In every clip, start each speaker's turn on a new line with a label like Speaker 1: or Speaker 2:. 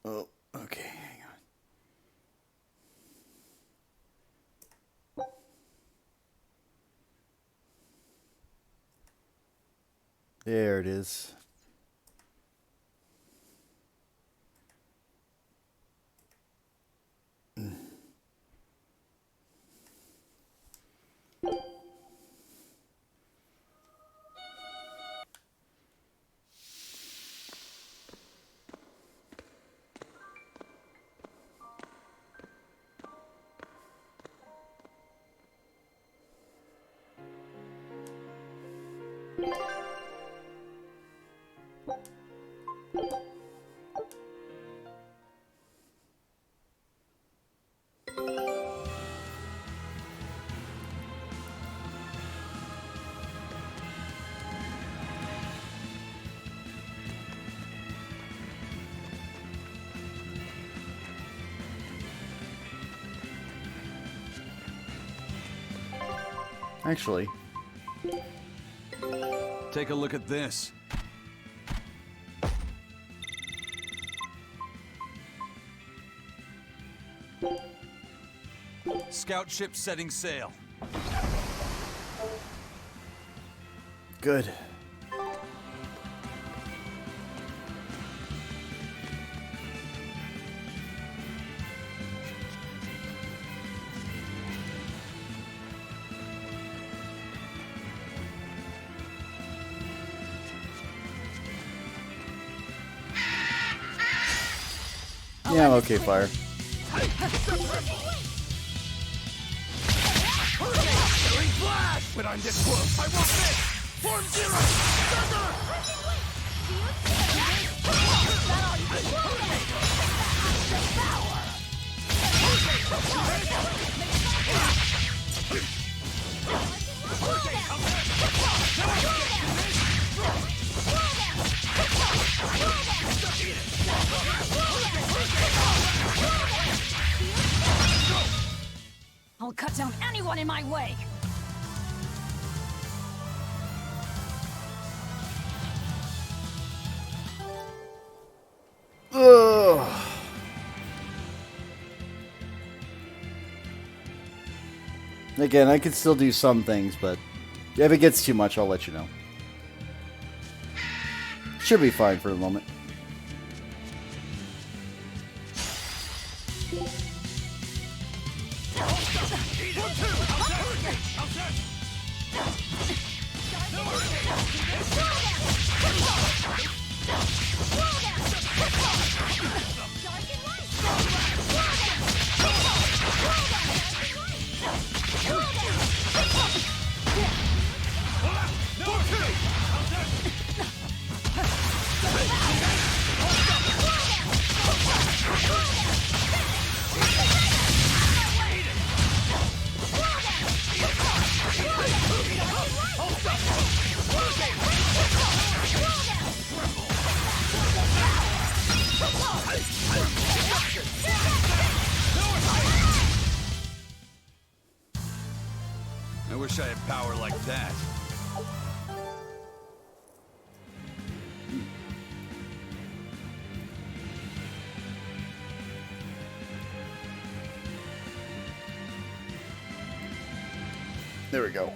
Speaker 1: Oh, okay, hang on. There it is. Actually,
Speaker 2: take a look at this. Scout ship setting sail.
Speaker 1: good. Yeah, I'm okay, fire.
Speaker 2: But I'm this close. I won't miss. Form zero.
Speaker 3: I'll cut down anyone in my way.
Speaker 1: Ugh. Again, I can still do some things, but if it gets too much, I'll let you know. Should be fine for the moment.
Speaker 2: I wish I had power like that.
Speaker 1: There we go.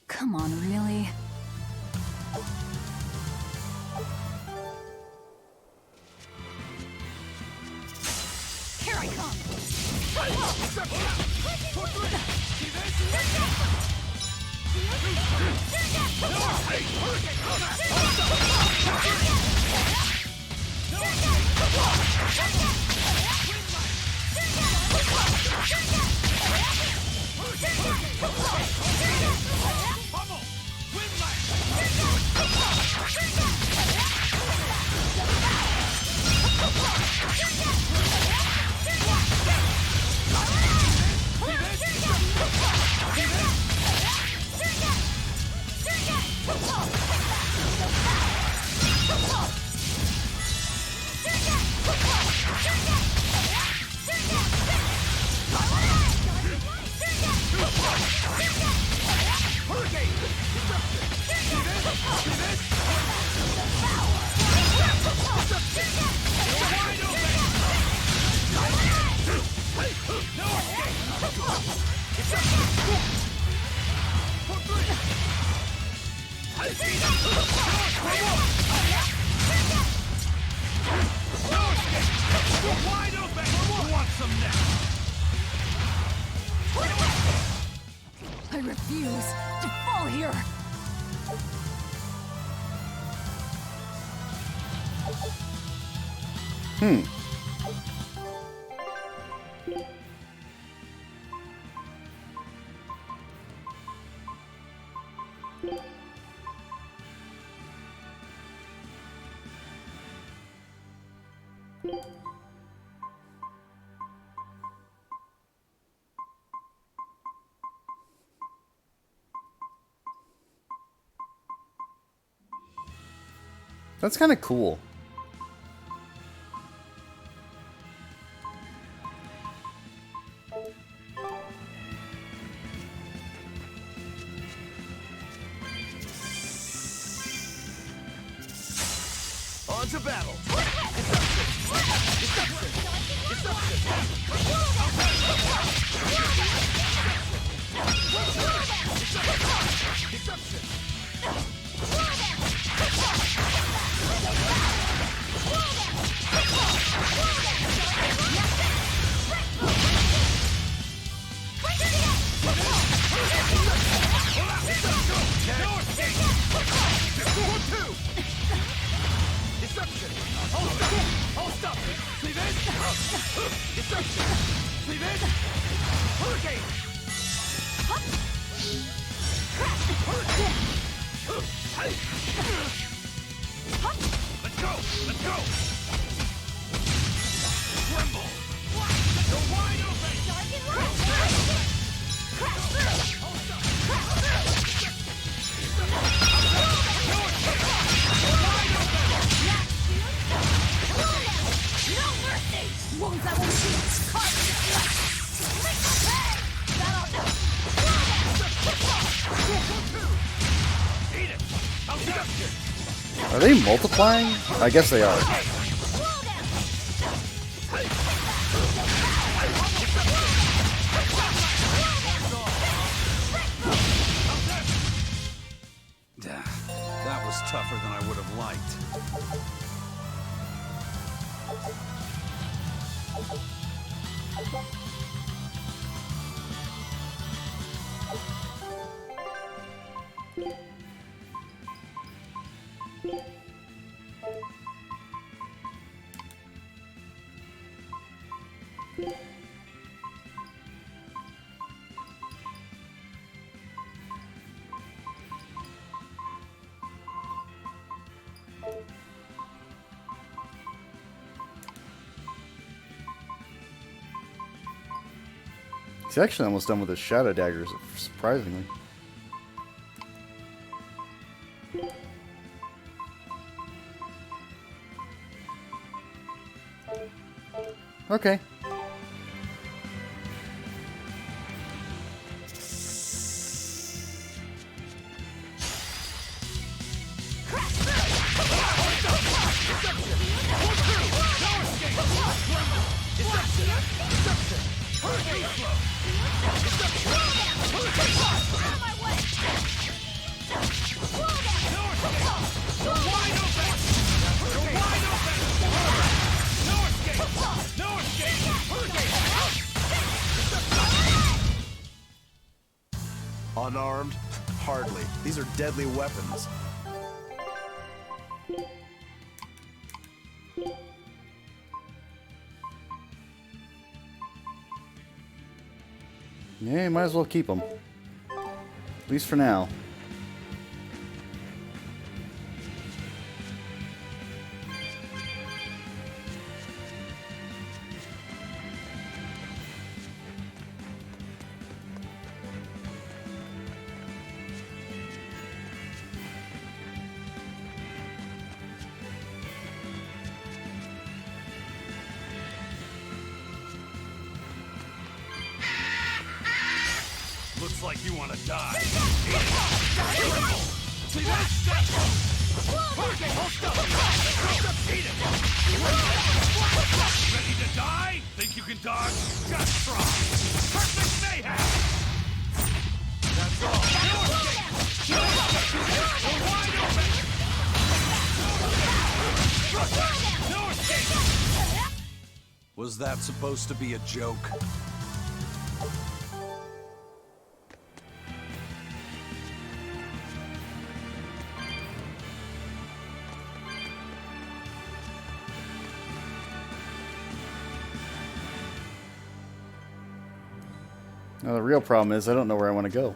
Speaker 3: Come on, really? Here I come! refuse to fall here.
Speaker 1: That's kind of cool.
Speaker 2: On to battle. Hold up! See this? Deception! See this? Hurricane! Let's go! Let's go! Tremble! You're wide open! Crash through!
Speaker 3: Wounds that won't shoot! Carve it!
Speaker 2: Eat it! I'll get you!
Speaker 1: Are they multiplying? I guess they are.
Speaker 2: That was tougher than I would have liked.
Speaker 1: He's actually almost done with his shadow daggers, surprisingly. Okay.
Speaker 2: Unarmed? Hardly. These are deadly weapons.
Speaker 1: Yeah, you might as well keep them. At least for now.
Speaker 2: Looks like you want to die. See that? Okay, hold up. Eat it. Ready to die? Think you can dodge? Just try. Perfect mayhem. That's all. We're wide open. No escape. Was that supposed to be a joke?
Speaker 1: Now, the real problem is I don't know where I want to go.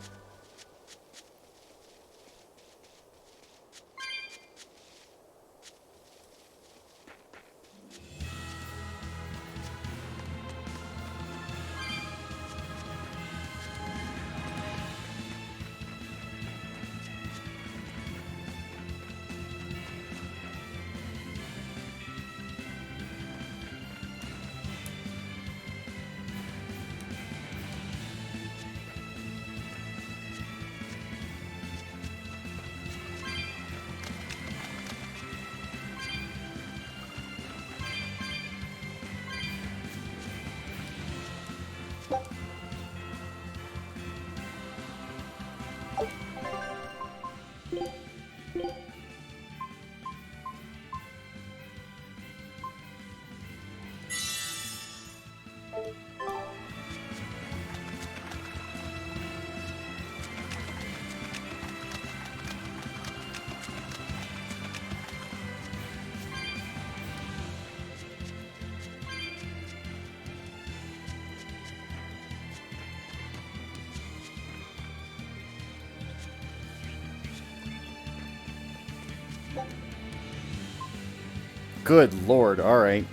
Speaker 1: Good lord, alright.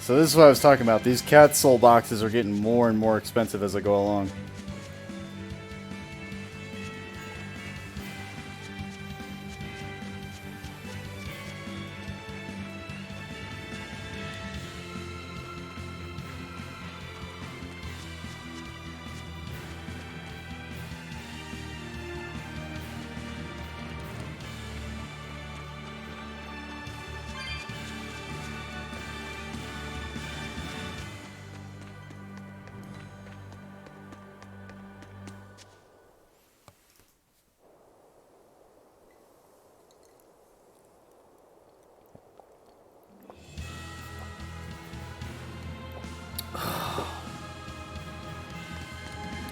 Speaker 1: So this is what I was talking about. These cat soul boxes are getting more and more expensive as I go along.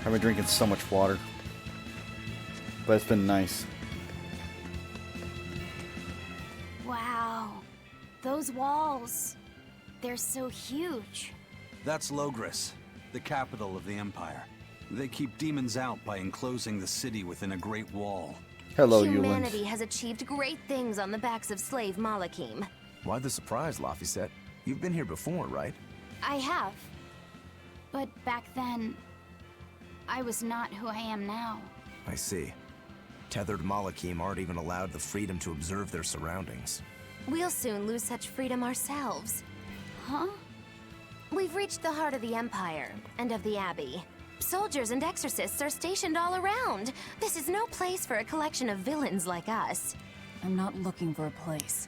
Speaker 1: I've been drinking so much water. But it's been nice.
Speaker 3: Wow. Those walls. They're so huge.
Speaker 4: That's Logris, the capital of the Empire. They keep demons out by enclosing the city within a great wall.
Speaker 1: Hello,
Speaker 3: Humanity
Speaker 1: Yulin.
Speaker 3: has achieved great things on the backs of slave Malakim.
Speaker 5: Why the surprise, Laphicet? You've been here before, right?
Speaker 3: I have. But back then, I was not who I am now.
Speaker 5: I see. Tethered Malakim aren't even allowed the freedom to observe their surroundings.
Speaker 3: We'll soon lose such freedom ourselves. Huh? We've reached the heart of the Empire, and of the Abbey. Soldiers and exorcists are stationed all around. This is no place for a collection of villains like us.
Speaker 6: I'm not looking for a place.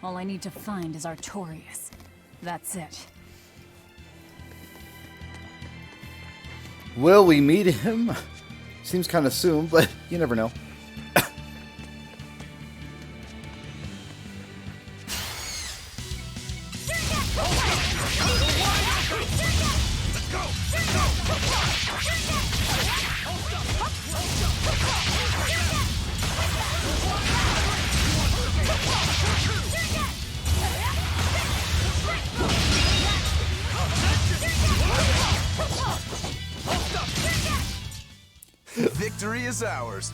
Speaker 6: All I need to find is Artorias. That's it.
Speaker 1: Will we meet him? Seems kind of soon, but you never know.
Speaker 5: Victory is ours.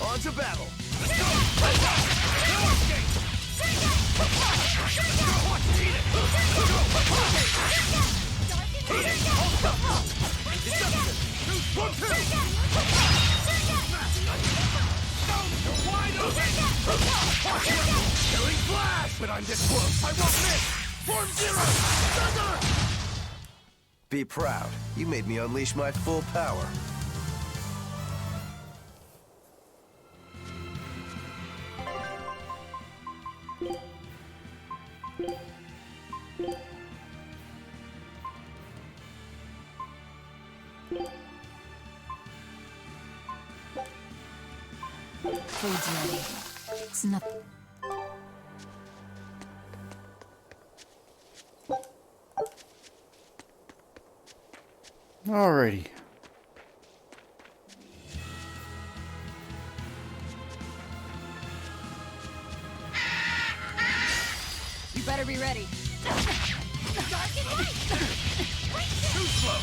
Speaker 5: On to battle.
Speaker 2: Killing flash! But I'm this close, I won't miss! Form zero! Thunder!
Speaker 5: Be proud. You made me unleash my full power.
Speaker 6: Food's ready. It's nothing.
Speaker 1: Alrighty.
Speaker 6: You better be ready.
Speaker 2: Too slow!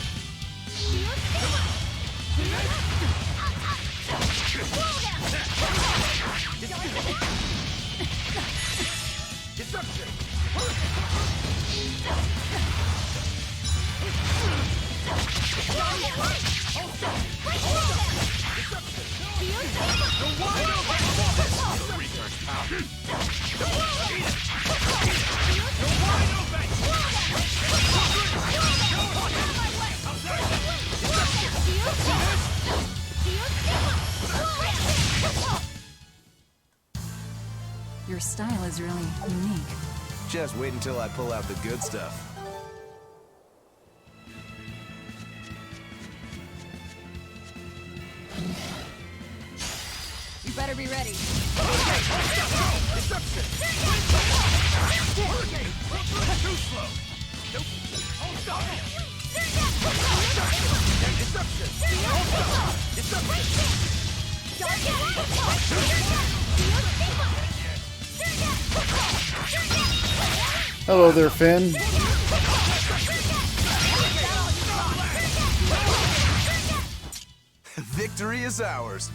Speaker 2: Deception! You're wide open! Research power! You're wide open!
Speaker 6: Your style is really unique.
Speaker 5: Just wait until I pull out the good stuff.
Speaker 6: You better be ready.
Speaker 2: Deception! Too slow! Nope! Oh, stop it! Deception!
Speaker 1: Hello there, Finn.
Speaker 5: Victory is ours.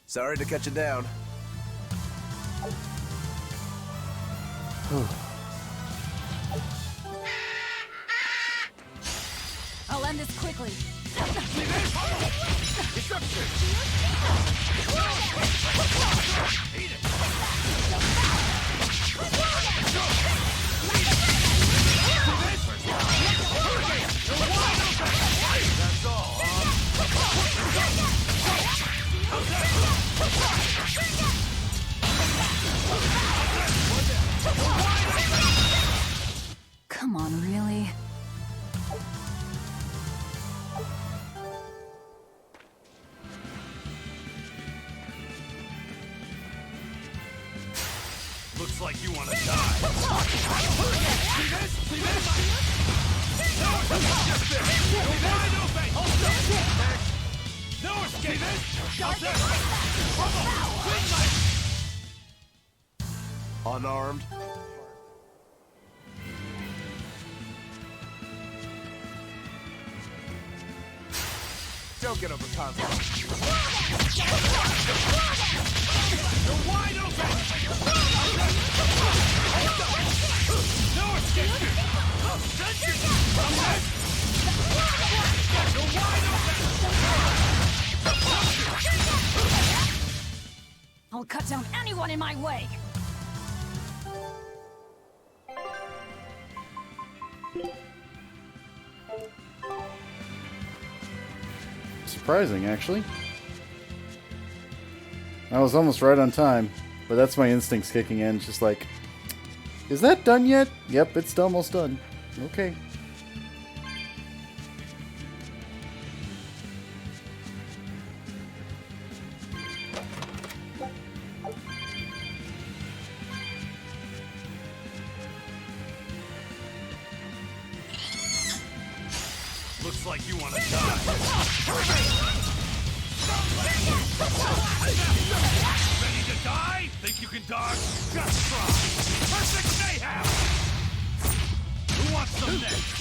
Speaker 5: Sorry to cut you down.
Speaker 6: I'll end this quickly. Come on, really?
Speaker 2: Looks like you want to die. See this? See this? No escape! You're wide open! No escape!
Speaker 5: Unarmed. Don't get over confident.
Speaker 2: You're wide open! No escape! You're wide open!
Speaker 6: I'll cut down anyone in my way!
Speaker 1: Surprising, actually. I was almost right on time, but that's my instincts kicking in. It's just like, is that done yet? Yep, it's almost done. Okay.
Speaker 2: Looks like you want to die. Ready to die? Think you can dodge? Just try. Perfect mayhem! Who wants some next?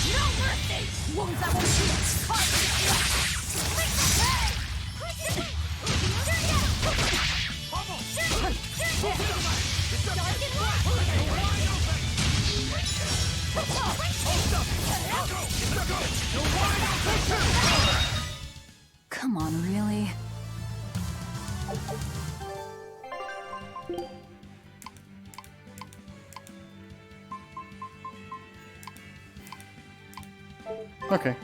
Speaker 6: No mercy! Wounds that will heal. Come on, really?
Speaker 1: Okay.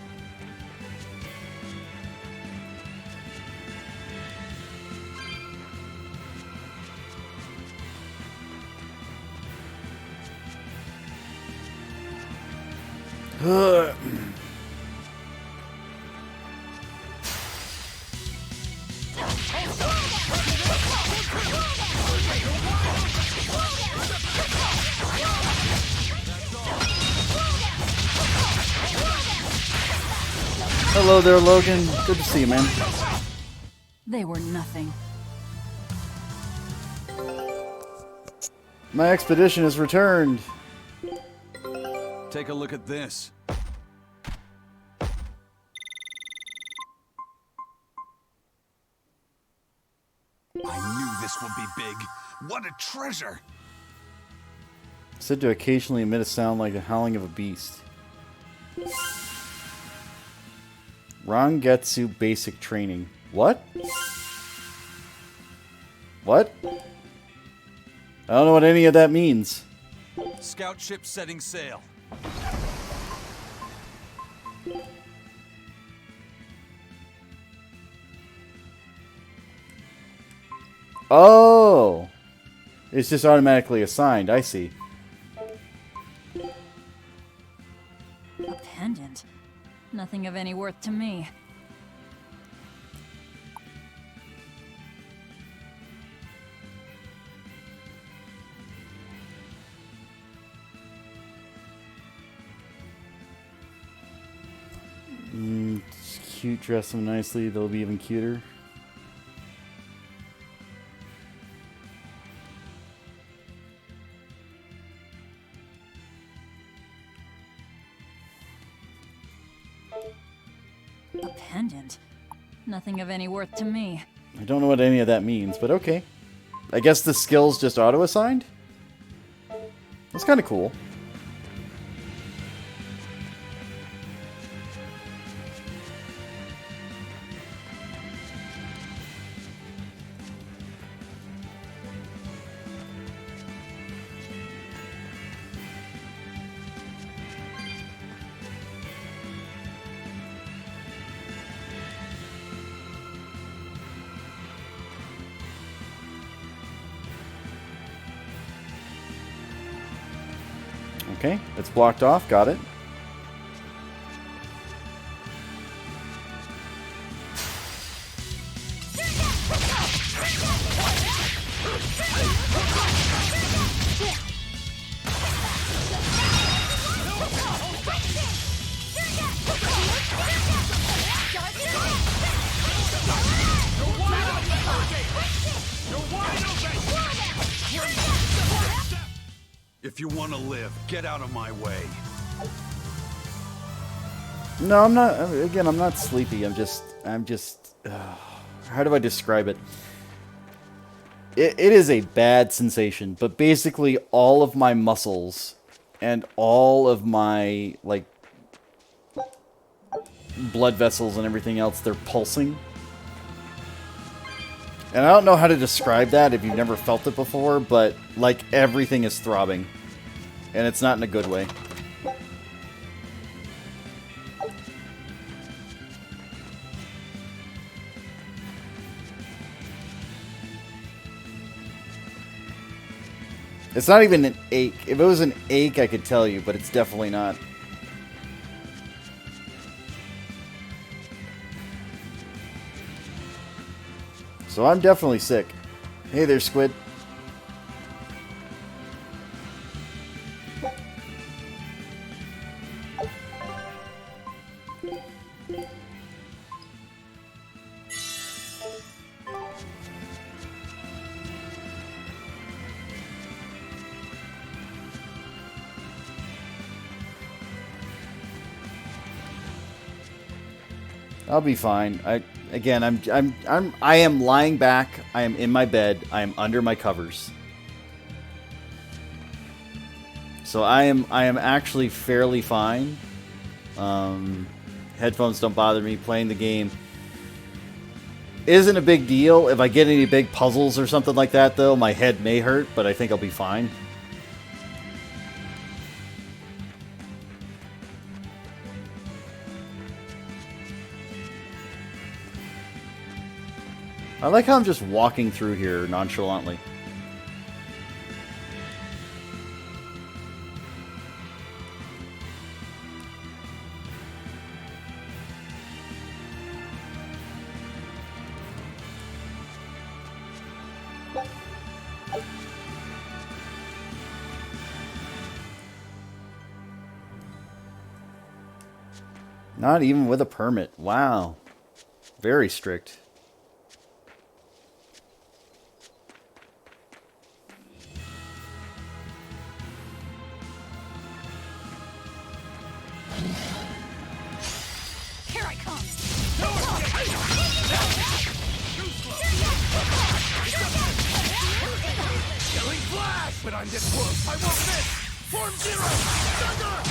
Speaker 1: Ugh. Hello there, Logan. Good to see you, man.
Speaker 6: They were nothing.
Speaker 1: My expedition has returned.
Speaker 4: Take a look at this. I knew this would be big. What a treasure!
Speaker 1: Said to occasionally emit a sound like the howling of a beast. Rangetsu basic training. What? What? I don't know what any of that means.
Speaker 4: Scout ship setting sail.
Speaker 1: Oh! It's just automatically assigned. I see.
Speaker 6: A pendant. Nothing of any worth to me.
Speaker 1: It's cute, dress them nicely. They'll be even cuter.
Speaker 6: A pendant. Nothing of any worth to me.
Speaker 1: I don't know what any of that means, but okay. I guess the skill's just auto-assigned? That's kind of cool. Okay, it's blocked off. Got it.
Speaker 4: If you want to live, get out of my way.
Speaker 1: No, I'm not. Again, I'm not sleepy. I'm just. How do I describe it? It is a bad sensation, but basically all of my muscles and all of my, like, blood vessels and everything else, they're pulsing. And I don't know how to describe that if you've never felt it before, but, like, everything is throbbing. And it's not in a good way. It's not even an ache. If it was an ache, I could tell you, but it's definitely not. So I'm definitely sick. Hey there, Squid. I'll be fine. I am lying back. I am in my bed. I am under my covers. So I am actually fairly fine. Headphones don't bother me. Playing the game isn't a big deal. If I get any big puzzles or something like that, though, my head may hurt, but I think I'll be fine. I like how I'm just walking through here nonchalantly. Not even with a permit. Wow. Very strict.
Speaker 6: Here I come!
Speaker 2: Yelling flash! But I'm this close. I won't miss! Form zero! Thunder!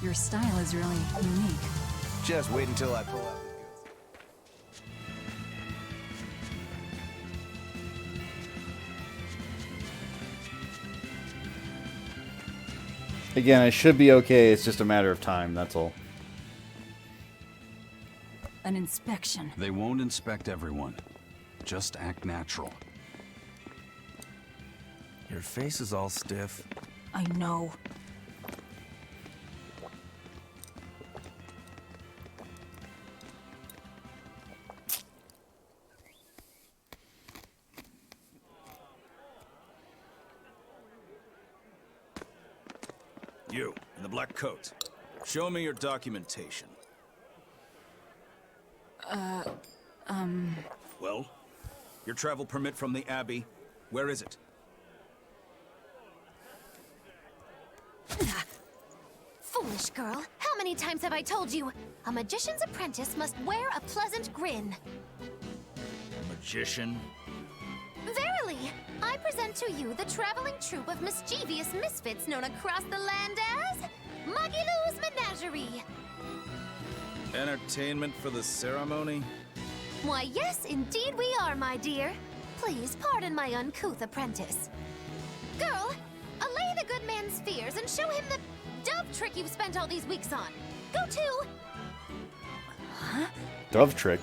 Speaker 6: Your style is really unique.
Speaker 5: Just wait until I pull out the goods.
Speaker 1: Again, I should be okay. It's just a matter of time, that's all.
Speaker 6: An inspection.
Speaker 4: They won't inspect everyone. Just act natural.
Speaker 5: Your face is all stiff.
Speaker 6: I know.
Speaker 2: You, in the black coat. Show me your documentation. Well? Your travel permit from the Abbey, where is it?
Speaker 3: Foolish girl, how many times have I told you? A magician's apprentice must wear a pleasant grin.
Speaker 2: Magician?
Speaker 3: Verily, I present to you the traveling troupe of mischievous misfits known across the land as Magilou's Menagerie.
Speaker 2: Entertainment for the ceremony?
Speaker 3: Why, yes, indeed we are, my dear. Please pardon my uncouth apprentice. Girl, allay the good man's fears and show him the dove trick you've spent all these weeks on. Go to...
Speaker 1: Dove trick.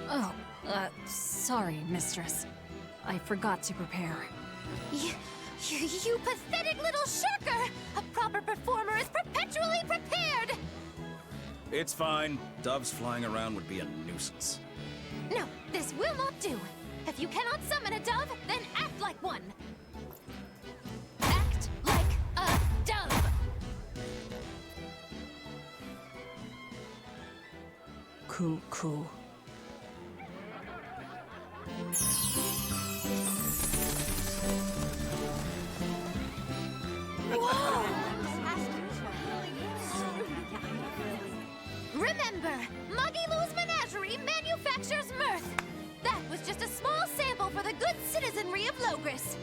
Speaker 6: Oh, sorry, mistress. I forgot to prepare.
Speaker 3: You pathetic little shirker! A proper performer is perpetually prepared!
Speaker 2: It's fine. Doves flying around would be a nuisance.
Speaker 3: No, this will not do. If you cannot summon a dove, then act like one. Act like a dove.
Speaker 6: Cool.
Speaker 3: Remember, Magilou's Menagerie manufactures mirth. That was just a small sample for the good citizenry of Logris.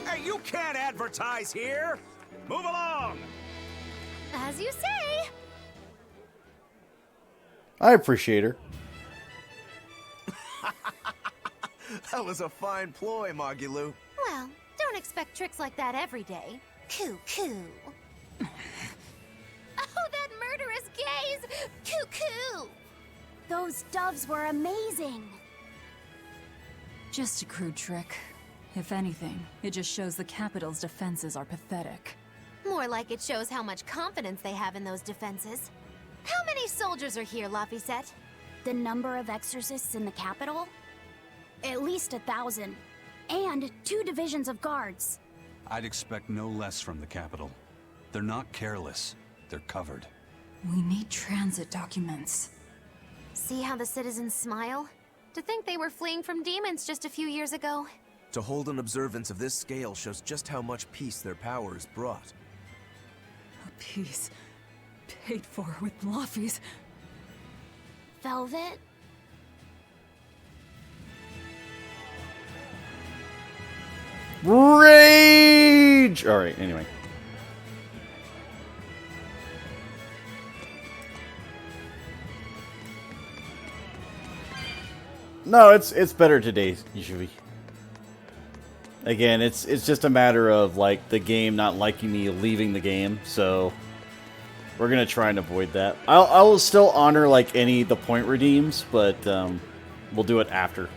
Speaker 2: Hey, you can't advertise here! Move along!
Speaker 3: As you say.
Speaker 1: I appreciate her.
Speaker 5: That was a fine ploy, Magilou.
Speaker 3: Well, don't expect tricks like that every day. Coo. Oh, that murderous gaze! Coo.
Speaker 7: Those doves were amazing.
Speaker 6: Just a crude trick. If anything, it just shows the capital's defenses are pathetic.
Speaker 3: More like it shows how much confidence they have in those defenses. How many soldiers are here, Laphicet?
Speaker 7: The number of exorcists in the capital? At least 1,000. And 2 divisions of guards.
Speaker 4: I'd expect no less from the capital. They're not careless. They're covered.
Speaker 6: We need transit documents.
Speaker 3: See how the citizens smile? To think they were fleeing from demons just a few years ago.
Speaker 5: To hold an observance of this scale shows just how much peace their powers brought.
Speaker 6: A piece paid for with Laffy's.
Speaker 7: Velvet?
Speaker 1: Rage! Alright, anyway. No, it's better today, usually. Again, it's just a matter of, like, the game not liking me leaving the game, so we're gonna try and avoid that. I will still honor, like, the point redeems, but we'll do it after.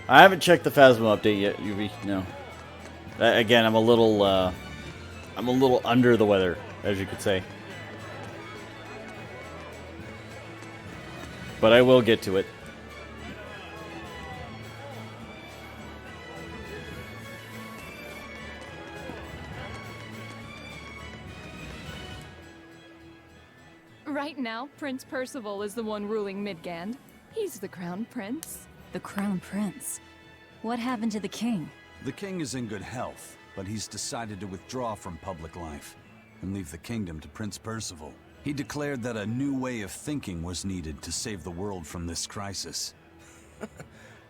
Speaker 1: I haven't checked the Phasma update yet, UV. No. Again, I'm a little under the weather, as you could say. But I will get to it.
Speaker 8: Right now, Prince Percival is the one ruling Midgand. He's the crown prince.
Speaker 6: The Crown Prince. What happened to the king?
Speaker 4: The king is in good health, but he's decided to withdraw from public life and leave the kingdom to Prince Percival. He declared that a new way of thinking was needed to save the world from this crisis.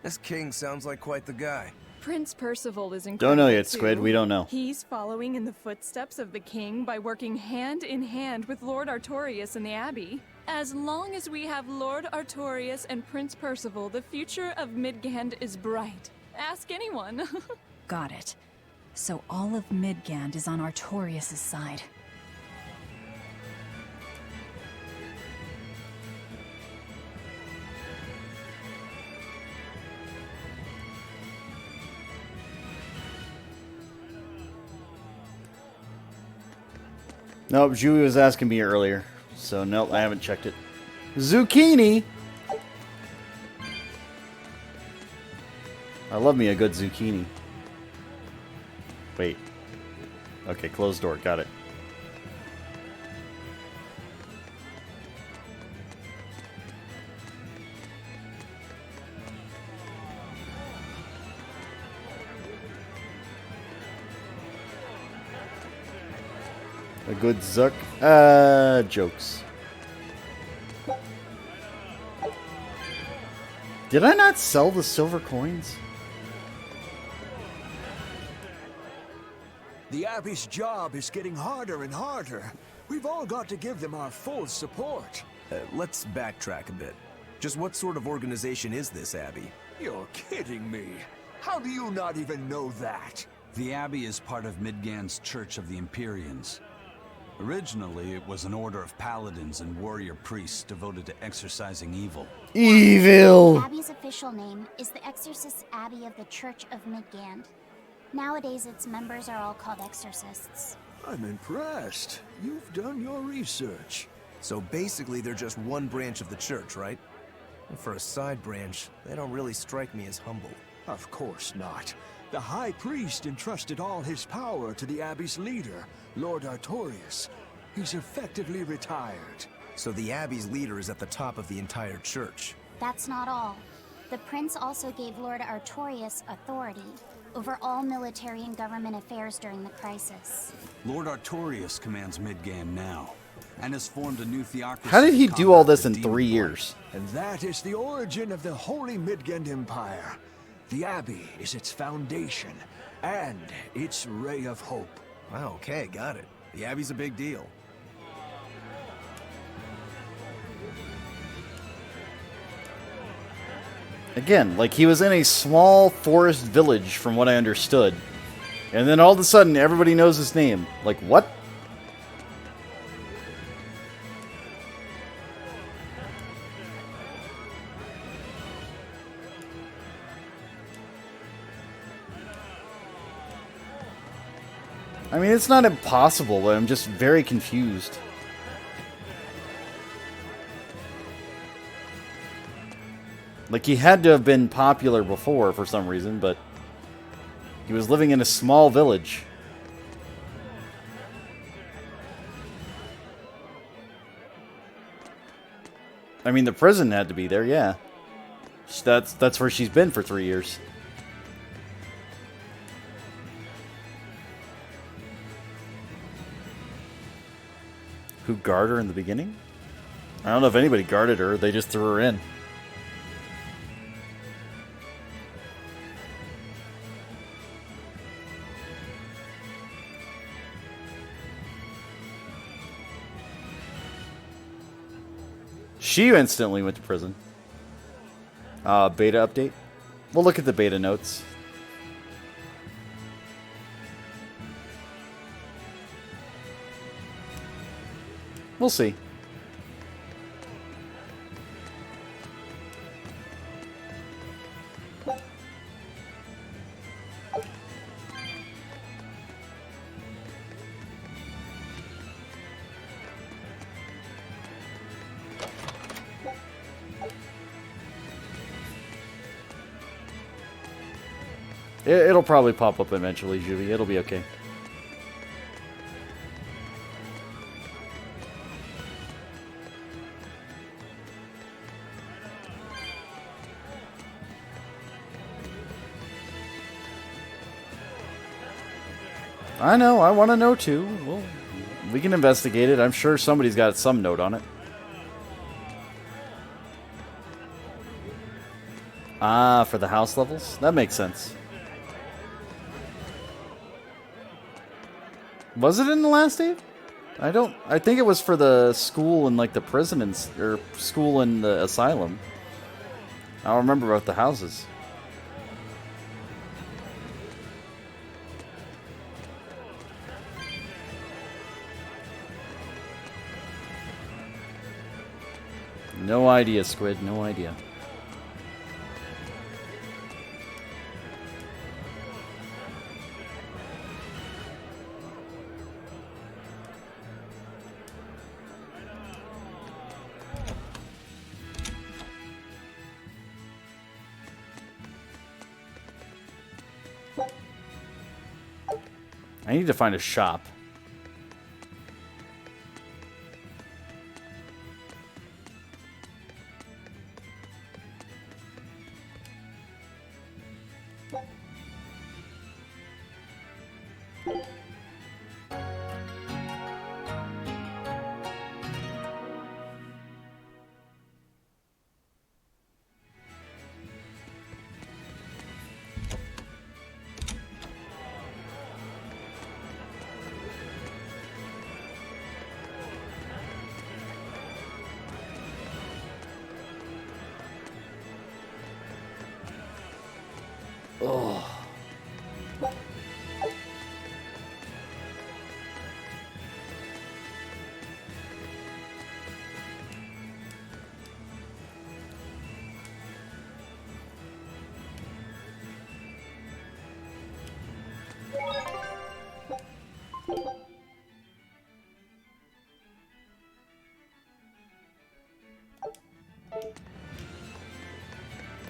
Speaker 5: This king sounds like quite the guy.
Speaker 8: Prince Percival is
Speaker 1: Don't
Speaker 8: incredible.
Speaker 1: know yet, Squid.
Speaker 8: too.
Speaker 1: We don't know.
Speaker 8: He's following in the footsteps of the king by working hand in hand with Lord Artorias in the Abbey. As long as we have Lord Artorias and Prince Percival, the future of Midgand is bright. Ask anyone.
Speaker 6: Got it. So all of Midgand is on Artorias' side.
Speaker 1: Nope, Julie was asking me earlier. So, nope, I haven't checked it. Zucchini! I love me a good zucchini. Wait. Okay, closed door. Got it. A good zuck. Jokes. Did I not sell the silver coins?
Speaker 9: The Abbey's job is getting harder and harder. We've all got to give them our full support.
Speaker 5: Let's backtrack a bit. Just what sort of organization is this Abbey?
Speaker 9: You're kidding me. How do you not even know that?
Speaker 4: The Abbey is part of Midgand's Church of the Empyreans. Originally, it was an order of paladins and warrior priests devoted to exorcising evil.
Speaker 1: Evil!
Speaker 7: Abbey's official name is the Exorcist Abbey of the Church of Midgand. Nowadays, its members are all called exorcists.
Speaker 9: I'm impressed. You've done your research.
Speaker 5: So basically, they're just one branch of the church, right? And for a side branch, they don't really strike me as humble.
Speaker 9: Of course not. The High Priest entrusted all his power to the Abbey's leader, Lord Artorias. He's effectively retired.
Speaker 5: So the Abbey's leader is at the top of the entire church.
Speaker 7: That's not all. The prince also gave Lord Artorias authority over all military and government affairs during the crisis.
Speaker 4: Lord Artorias commands Midgand now, and has formed a new theocracy.
Speaker 1: How did he
Speaker 4: to
Speaker 1: do all
Speaker 4: combat
Speaker 1: this
Speaker 4: the
Speaker 1: in
Speaker 4: demon
Speaker 1: 3
Speaker 4: plague.
Speaker 1: years?
Speaker 9: And that is the origin of the Holy Midgand Empire. The Abbey is its foundation, and its ray of hope.
Speaker 5: Wow, okay, got it. The Abbey's a big deal.
Speaker 1: Again, like he was in a small forest village from what I understood. And then all of a sudden, everybody knows his name. Like, what? I mean, it's not impossible, but I'm just very confused. Like, he had to have been popular before for some reason, but he was living in a small village. I mean, the prison had to be there, yeah. That's where she's been for 3 years. Who guarded her in the beginning? I don't know if anybody guarded her. They just threw her in. She instantly went to prison. Beta update. We'll look at the beta notes. We'll see. It'll probably pop up eventually, Juvie. It'll be okay. I know. I want to know too. Well, we can investigate it. I'm sure somebody's got some note on it. Ah, for the house levels? That makes sense. Was it in the last Eve? I think it was for the school and like the prison and or school and the asylum. I don't remember about the houses. No idea, Squid. No idea. I need to find a shop. Oh.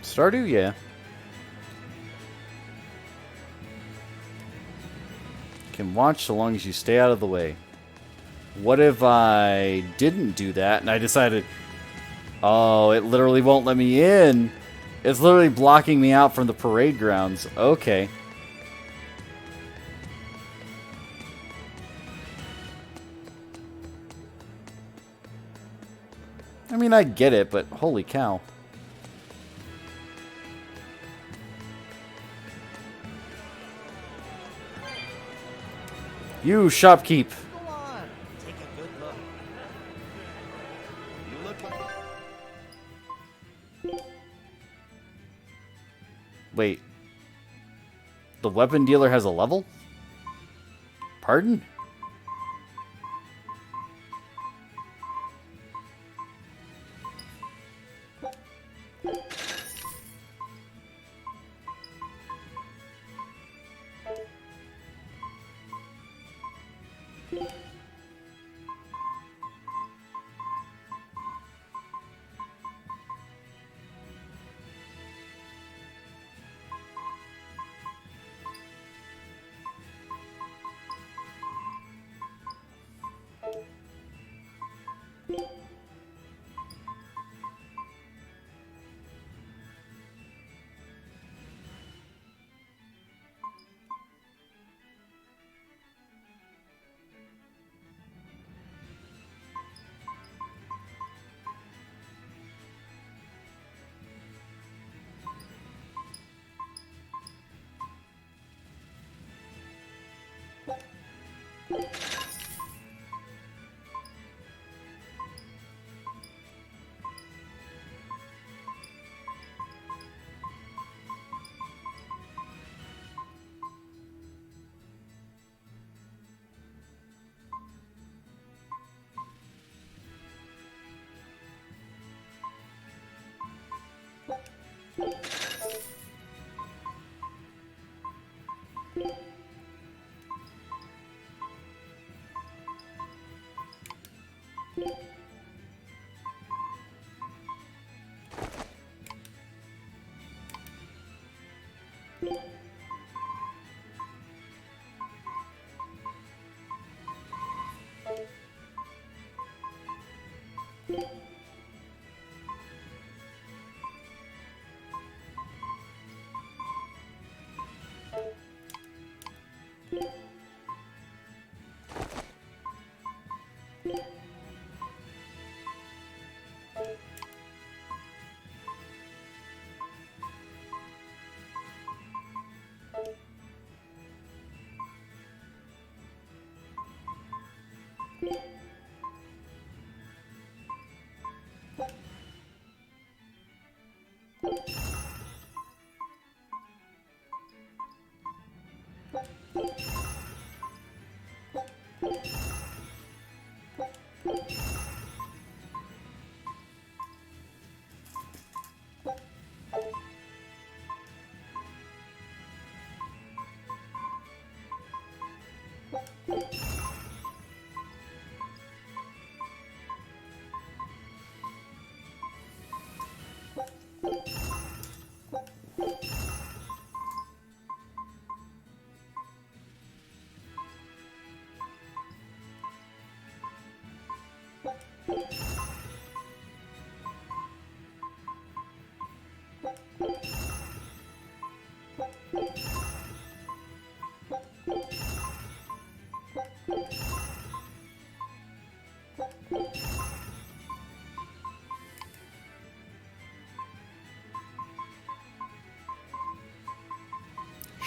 Speaker 1: Stardew, yeah. Can watch so long as you stay out of the way. What if I didn't do that and I decided, oh, it literally won't let me in. It's literally blocking me out from the parade grounds. Okay. I mean, I get it, but holy cow. You shopkeep.
Speaker 10: Go on, take a good look. You look like...
Speaker 1: Wait. The weapon dealer has a level? Pardon?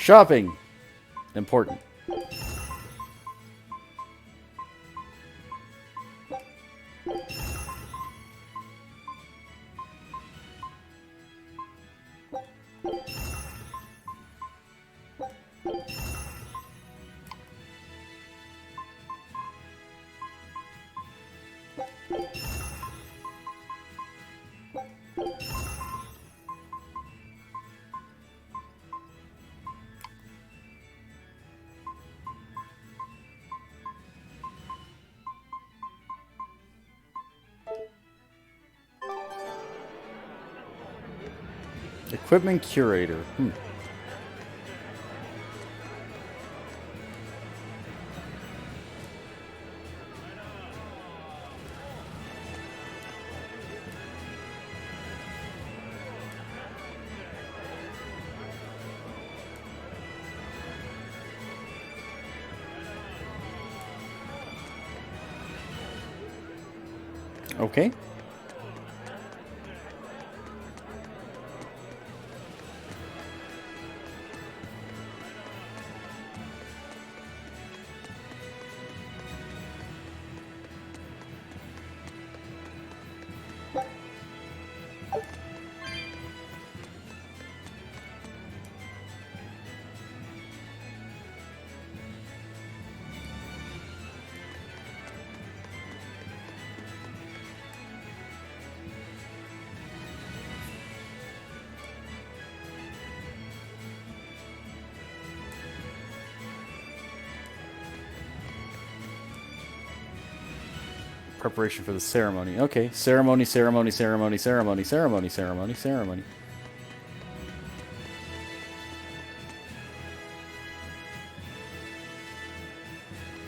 Speaker 1: Shopping. Important. Equipment curator. Okay. Preparation for the ceremony. Okay. Ceremony, ceremony, ceremony, ceremony, ceremony, ceremony, ceremony.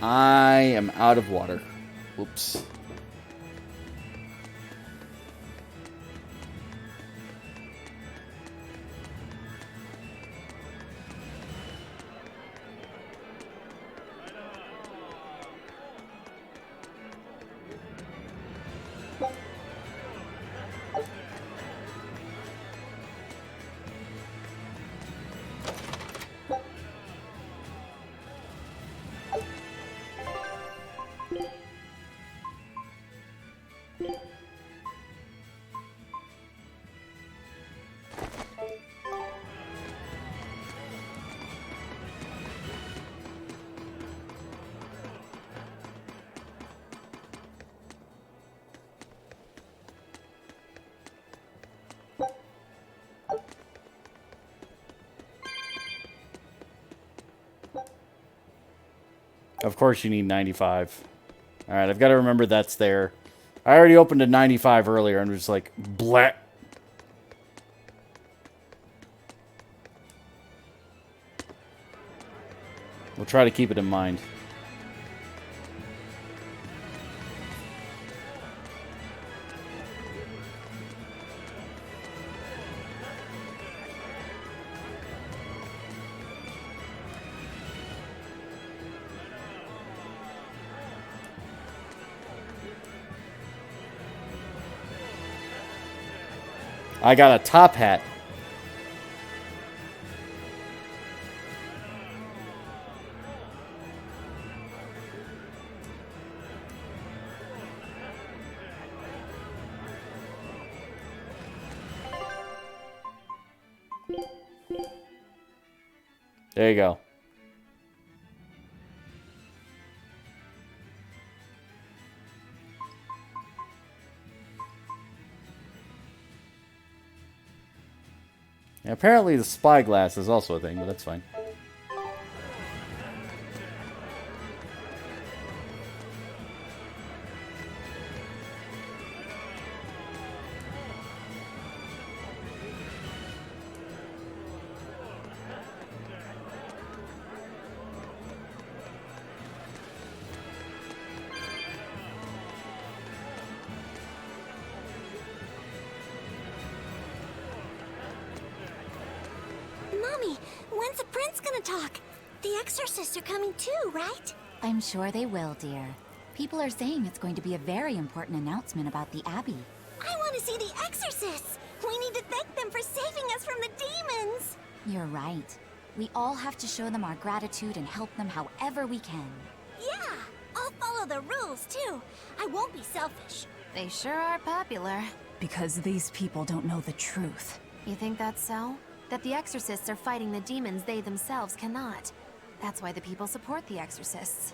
Speaker 1: I am out of water. Whoops. Of course you need 95. Alright, I've got to remember that's there. I already opened a 95 earlier and was like, bleh. We'll try to keep it in mind. I got a top hat. There you go. And apparently the spyglass is also a thing, but that's fine.
Speaker 11: Mommy, when's the prince gonna talk? The exorcists are coming too, right?
Speaker 12: I'm sure they will, dear. People are saying it's going to be a very important announcement about the Abbey.
Speaker 11: I want to see the exorcists! We need to thank them for saving us from the demons!
Speaker 12: You're right. We all have to show them our gratitude and help them however we can.
Speaker 11: Yeah! I'll follow the rules, too. I won't be selfish.
Speaker 3: They sure are popular.
Speaker 6: Because these people don't know the truth.
Speaker 3: You think that's so? That the exorcists are fighting the demons they themselves cannot. That's why the people support the exorcists.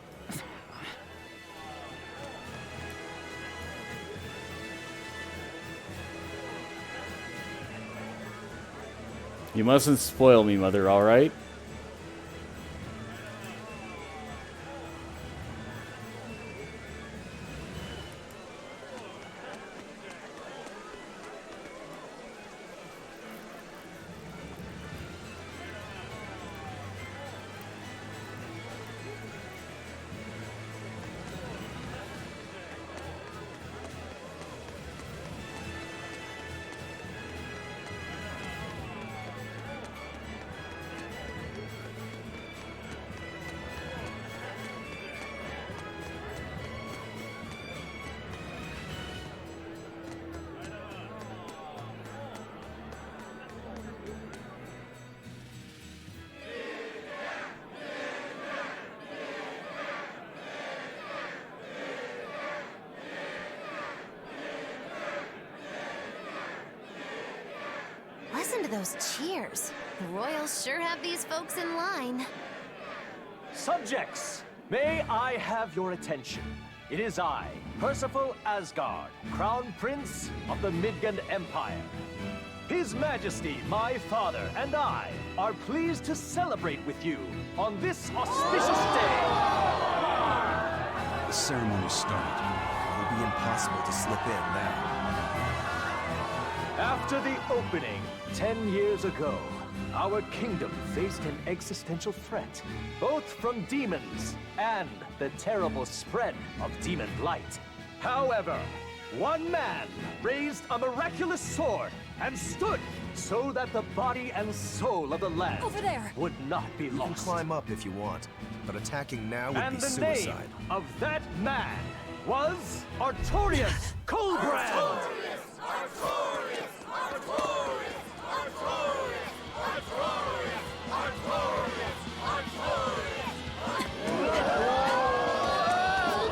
Speaker 1: You mustn't spoil me, Mother, alright?
Speaker 3: Listen to those cheers. The royals sure have these folks in line.
Speaker 10: Subjects, may I have your attention? It is I, Percival Asgard, Crown Prince of the Midgard Empire. His Majesty, my father, and I are pleased to celebrate with you on this auspicious day.
Speaker 4: The ceremony started.
Speaker 5: It will be impossible to slip in now.
Speaker 10: After the opening, 10 years ago, our kingdom faced an existential threat, both from demons and the terrible spread of demon blight. However, one man raised a miraculous sword and stood so that the body and soul of the land
Speaker 6: Over there!
Speaker 10: would not be
Speaker 5: You can
Speaker 10: lost.
Speaker 5: climb up if you want, but attacking now would
Speaker 10: And
Speaker 5: be
Speaker 10: the
Speaker 5: suicide.
Speaker 10: name of that man was Artorius Colbrand!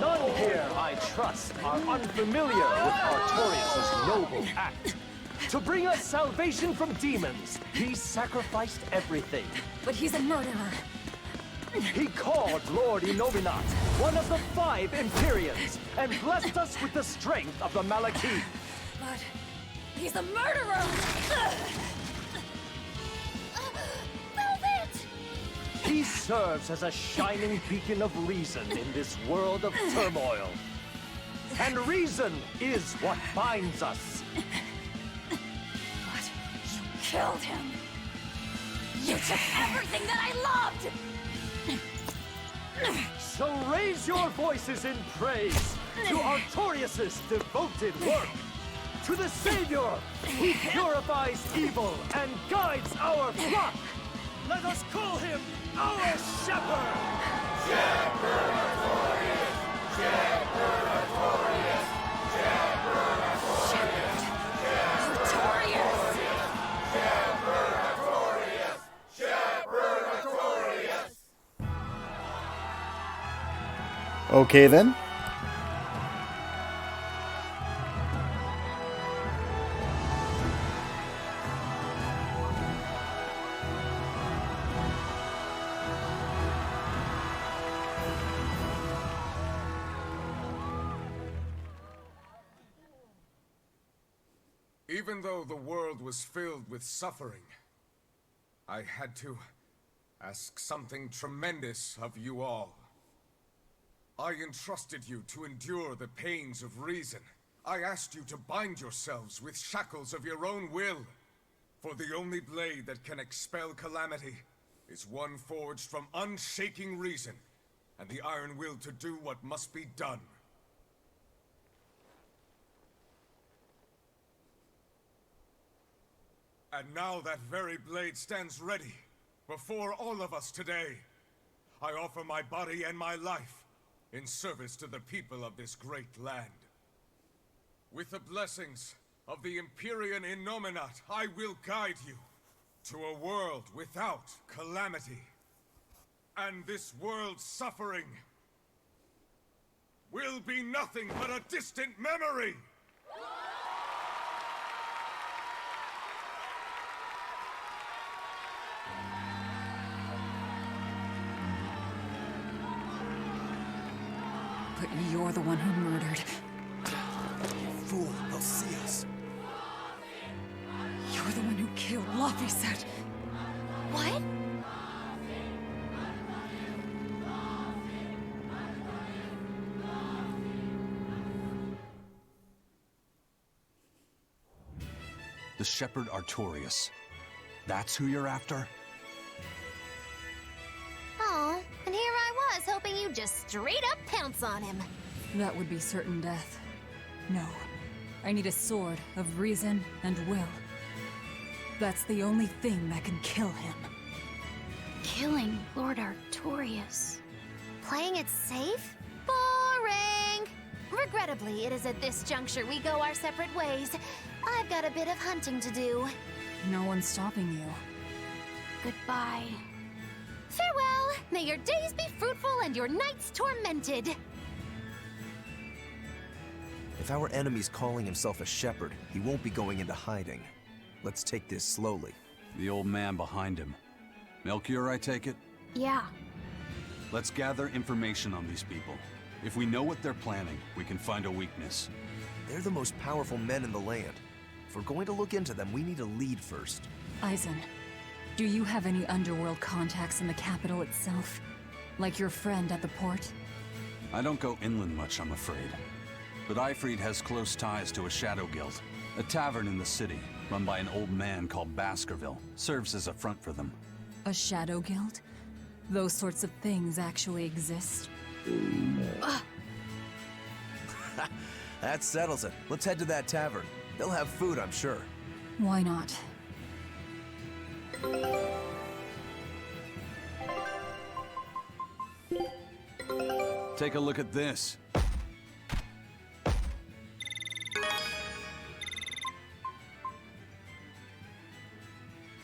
Speaker 10: None here, I trust, us are unfamiliar with Artorias' noble act. To bring us salvation from demons, he sacrificed everything.
Speaker 6: But he's a murderer.
Speaker 10: He called Lord Inominat, one of the 5 Empyreans, and blessed us with the strength of the Malakith.
Speaker 6: But he's a murderer!
Speaker 11: Velvet!
Speaker 10: He serves as a shining beacon of reason in this world of turmoil. And reason is what binds us.
Speaker 6: But you killed him! You took everything that I loved!
Speaker 10: So raise your voices in praise to Artorias' devoted work, to the Savior who purifies evil and guides our flock. Let us call him our Shepherd! Shepherd Artorias! Shepherd Artorias! Shepherd Artorias!
Speaker 6: Artorias!
Speaker 10: Shepherd Artorias! Shepherd Artorias!
Speaker 1: Okay then.
Speaker 2: Even though the world was filled with suffering, I had to ask something tremendous of you all. I entrusted you to endure the pains of reason. I asked you to bind yourselves with shackles of your own will. For the only blade that can expel calamity is one forged from unshaking reason, and the iron will to do what must be done. And now that very blade stands ready, before all of us today. I offer my body and my life, in service to the people of this great land. With the blessings of the Empyrean Innominat, I will guide you to a world without calamity. And this world's suffering will be nothing but a distant memory!
Speaker 6: But you're the one who murdered.
Speaker 5: Fool, they'll see us.
Speaker 6: You're the one who killed Laphicet.
Speaker 3: What?
Speaker 4: The Shepherd Artorias. That's who you're after?
Speaker 3: Oh, and here I was, hoping you'd just straight up pounce on him.
Speaker 6: That would be certain death. No. I need a sword of reason and will. That's the only thing that can kill him.
Speaker 7: Killing Lord Artorias.
Speaker 3: Playing it safe? Boring! Regrettably, it is at this juncture we go our separate ways. I've got a bit of hunting to do.
Speaker 6: No one's stopping you.
Speaker 7: Goodbye.
Speaker 3: Farewell! May your days be fruitful and your nights tormented!
Speaker 5: If our enemy's calling himself a shepherd, he won't be going into hiding. Let's take this slowly.
Speaker 4: The old man behind him. Melchior, I take it?
Speaker 7: Yeah.
Speaker 4: Let's gather information on these people. If we know what they're planning, we can find a weakness.
Speaker 5: They're the most powerful men in the land. If we're going to look into them, we need a lead first.
Speaker 6: Eisen, do you have any underworld contacts in the capital itself? Like your friend at the port?
Speaker 4: I don't go inland much, I'm afraid. But Eifried has close ties to a shadow guild. A tavern in the city, run by an old man called Baskerville, serves as a front for them.
Speaker 6: A shadow guild? Those sorts of things actually exist?
Speaker 5: That settles it. Let's head to that tavern. They'll have food, I'm sure.
Speaker 6: Why not?
Speaker 4: Take a look at this.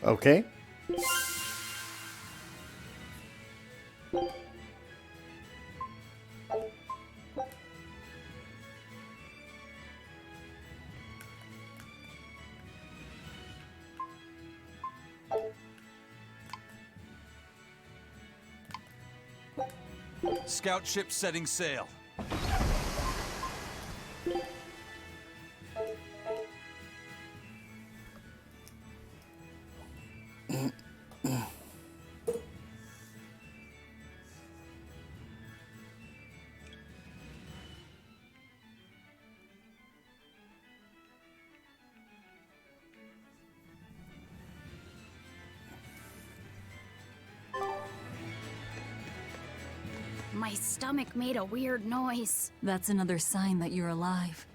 Speaker 1: Okay.
Speaker 4: Scout ship setting sail.
Speaker 7: My stomach made a weird noise.
Speaker 6: That's another sign that you're alive.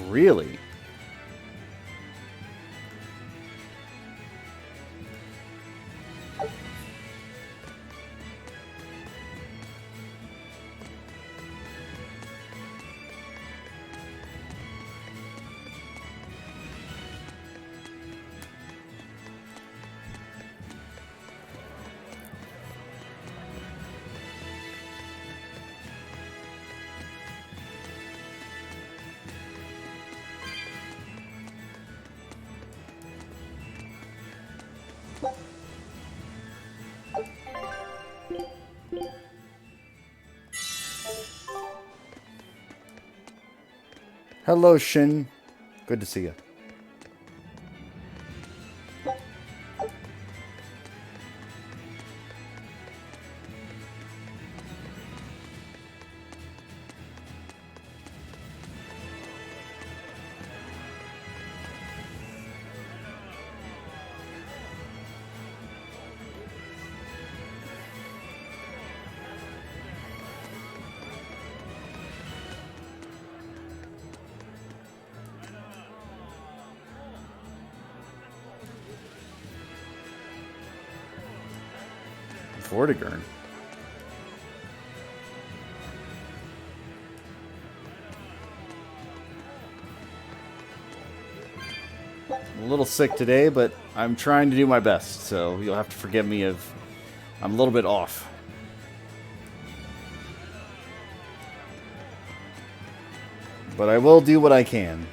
Speaker 1: Really? Hello, Shin. Good to see you. Vortigern. I'm a little sick today, but I'm trying to do my best, so you'll have to forgive me if I'm a little bit off. But I will do what I can.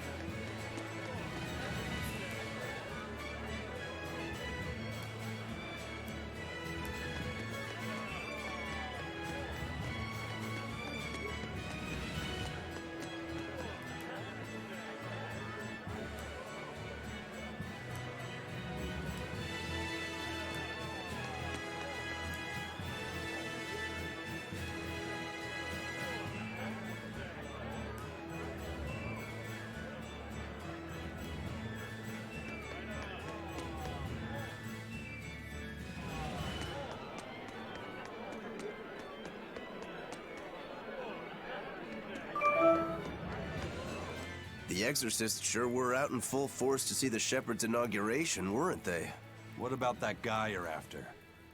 Speaker 5: The exorcists sure were out in full force to see the shepherd's inauguration, weren't they?
Speaker 4: What about that guy you're after?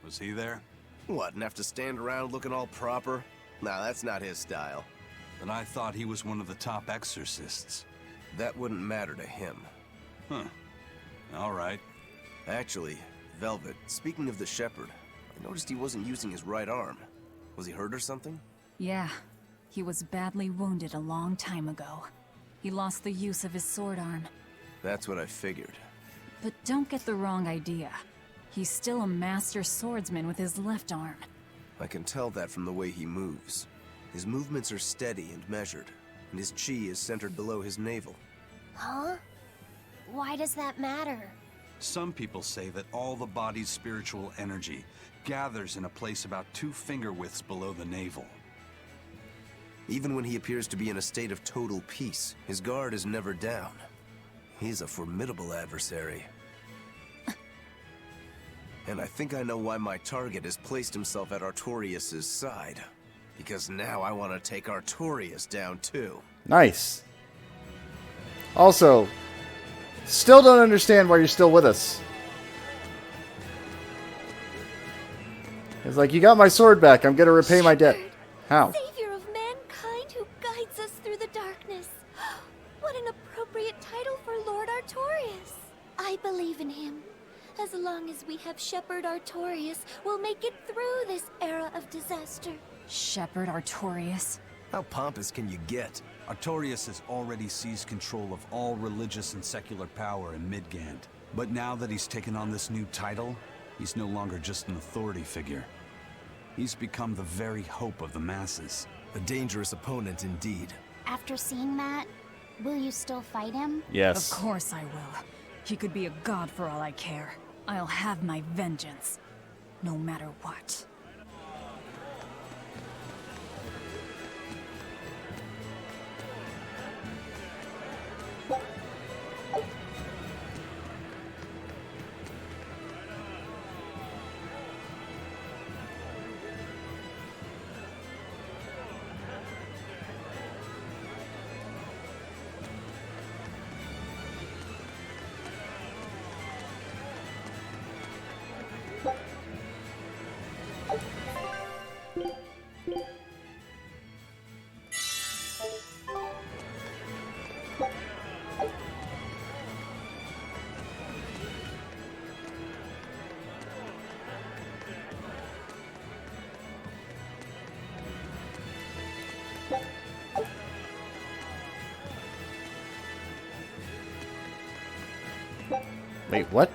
Speaker 4: Was he there?
Speaker 5: What, and have to stand around looking all proper? Nah, that's not his style.
Speaker 4: Then I thought he was one of the top exorcists.
Speaker 5: That wouldn't matter to him.
Speaker 4: Huh. All right.
Speaker 5: Actually, Velvet, speaking of the shepherd, I noticed he wasn't using his right arm. Was he hurt or something?
Speaker 6: Yeah, he was badly wounded a long time ago. He lost the use of his sword arm.
Speaker 5: That's what I figured.
Speaker 6: But don't get the wrong idea. He's still a master swordsman with his left arm.
Speaker 5: I can tell that from the way he moves. His movements are steady and measured, and his chi is centered below his navel.
Speaker 7: Huh? Why does that matter?
Speaker 4: Some people say that all the body's spiritual energy gathers in a place about 2 finger widths below the navel.
Speaker 5: Even when he appears to be in a state of total peace, his guard is never down. He's a formidable adversary. And I think I know why my target has placed himself at Artorius' side. Because now I want to take Artorias down too.
Speaker 1: Nice. Also, still don't understand why you're still with us. It's like, you got my sword back. I'm going to repay my debt. How?
Speaker 11: Savior of mankind who guides us through the darkness. What an appropriate title for Lord Artorias. I believe in him. As long as we have Shepherd Artorias, we'll make it through this era of disaster.
Speaker 6: Shepherd Artorias?
Speaker 5: How pompous can you get?
Speaker 4: Artorias has already seized control of all religious and secular power in Midgand. But now that he's taken on this new title, he's no longer just an authority figure. He's become the very hope of the masses.
Speaker 5: A dangerous opponent indeed.
Speaker 7: After seeing that, will you still fight him?
Speaker 1: Yes.
Speaker 6: Of course I will. He could be a god for all I care. I'll have my vengeance. No matter what.
Speaker 1: Wait, what?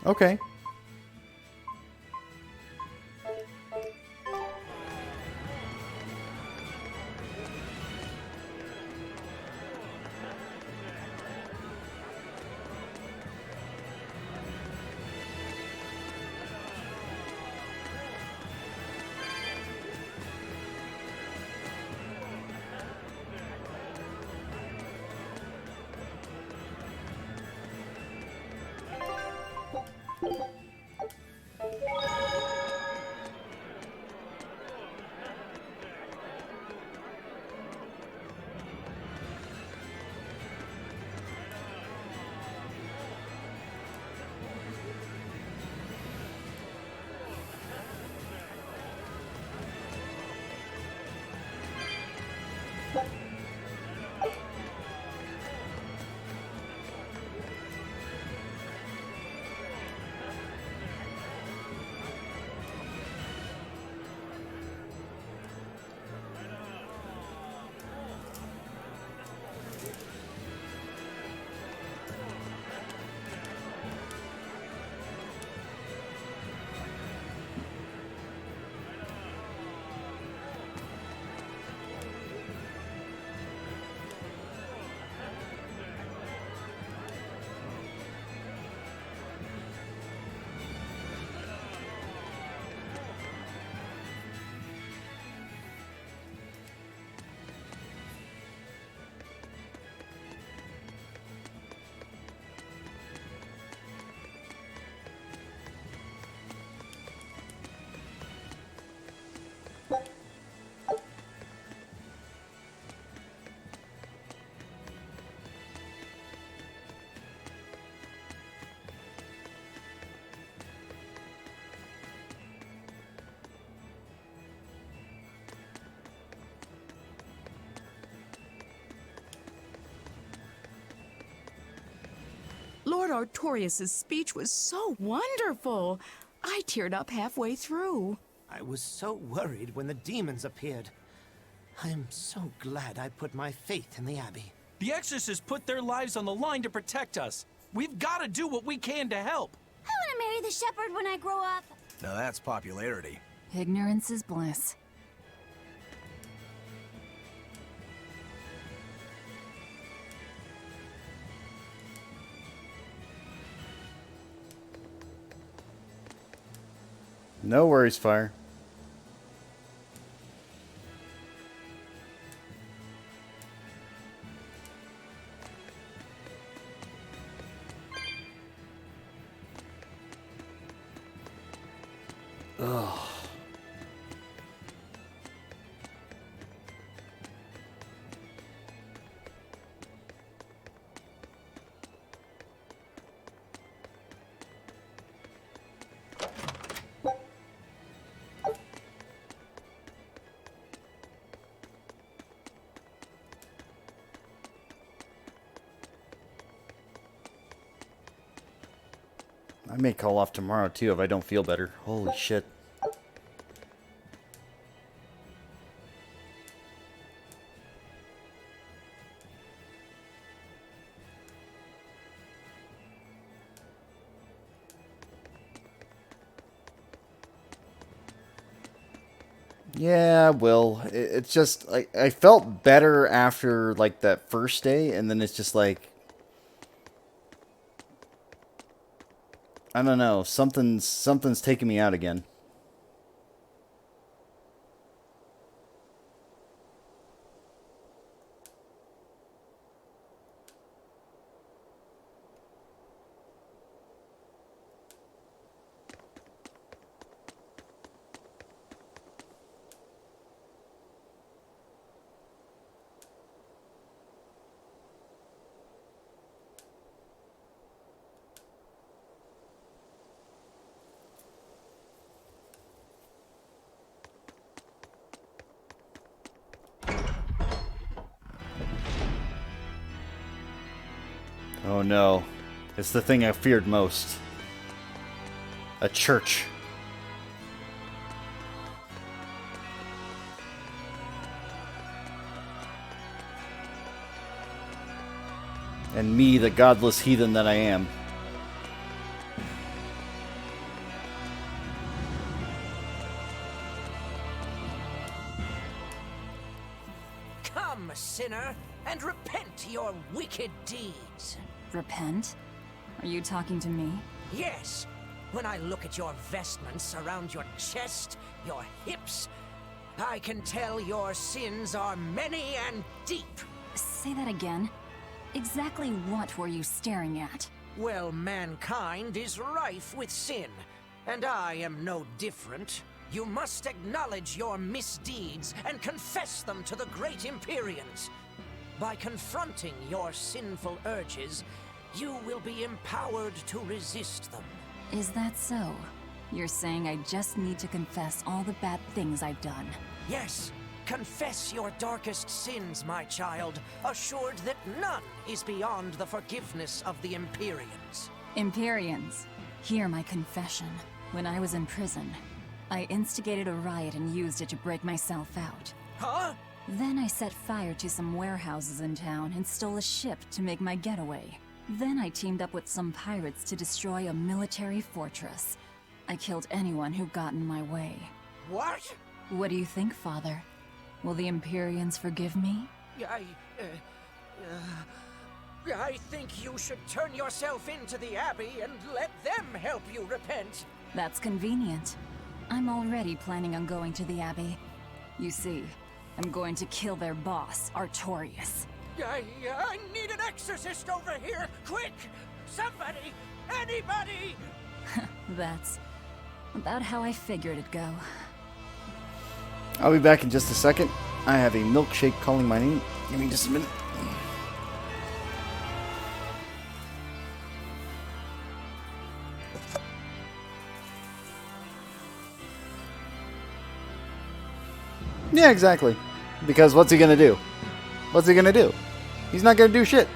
Speaker 1: Okay.
Speaker 13: Artorias' speech was so wonderful. I teared up halfway through.
Speaker 14: I was so worried when the demons appeared. I'm so glad I put my faith in the Abbey.
Speaker 15: The exorcists put their lives on the line to protect us. We've got to do what we can to help.
Speaker 11: I want to marry the shepherd when I grow up.
Speaker 5: Now that's popularity.
Speaker 12: Ignorance is bliss.
Speaker 1: No worries, Fire. Ugh. I may call off tomorrow too if I don't feel better. Holy shit. Yeah, well, it's just like I felt better after like that first day, and then it's just like I don't know, something's taking me out again. Oh no. It's the thing I feared most. A church. And me, the godless heathen that I am.
Speaker 14: Come, sinner, and repent your wicked deeds.
Speaker 6: Repent? Are you talking to me?
Speaker 14: Yes. When I look at your vestments around your chest, your hips, I can tell your sins are many and deep.
Speaker 6: Say that again. Exactly what were you staring at?
Speaker 14: Well, mankind is rife with sin, and I am no different. You must acknowledge your misdeeds and confess them to the great Empyreans. By confronting your sinful urges, you will be empowered to resist them.
Speaker 6: Is that so? You're saying I just need to confess all the bad things I've done?
Speaker 14: Yes. Confess your darkest sins, my child, assured that none is beyond the forgiveness of the Empyreans.
Speaker 6: Empyreans, hear my confession. When I was in prison, I instigated a riot and used it to break myself out.
Speaker 14: Huh?
Speaker 6: Then I set fire to some warehouses in town and stole a ship to make my getaway. Then I teamed up with some pirates to destroy a military fortress. I killed anyone who got in my way.
Speaker 14: What?
Speaker 6: What do you think, Father? Will the Empyreans forgive me?
Speaker 14: I think you should turn yourself into the Abbey and let them help you repent.
Speaker 6: That's convenient. I'm already planning on going to the Abbey. You see, I'm going to kill their boss, Artorias.
Speaker 14: I need an exorcist over here! Quick! Somebody! Anybody!
Speaker 6: That's about how I figured it'd go.
Speaker 1: I'll be back in just a second. I have a milkshake calling my name. Give me just a minute. Yeah, exactly. Because what's he gonna do? What's he gonna do? He's not gonna do shit.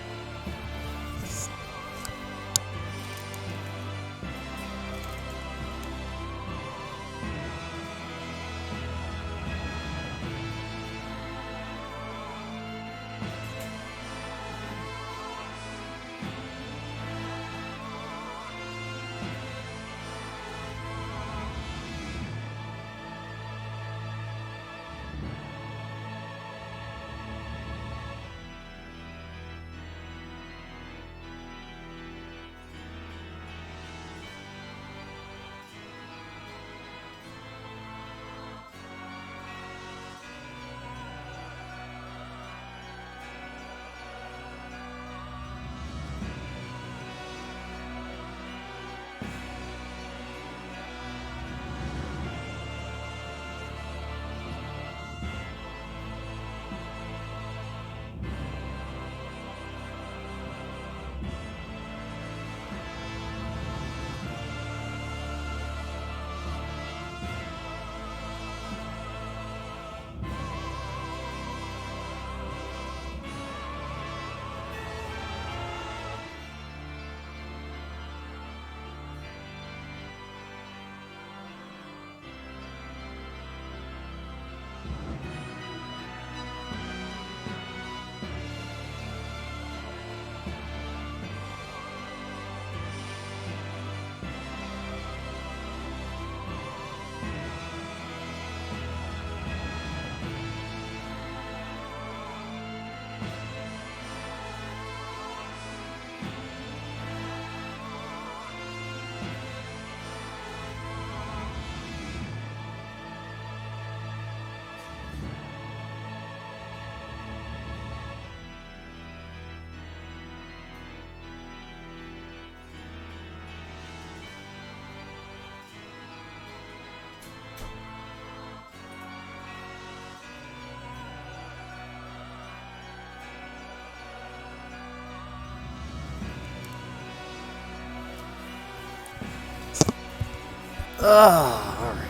Speaker 1: All right.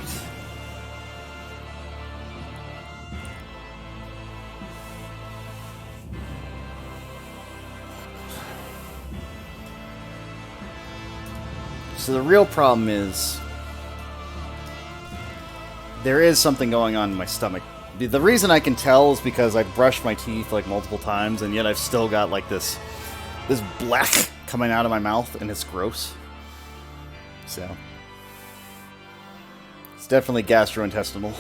Speaker 1: So the real problem is there is something going on in my stomach. The reason I can tell is because I've brushed my teeth like multiple times, and yet I've still got like this black coming out of my mouth, and it's gross. So it's definitely gastrointestinal.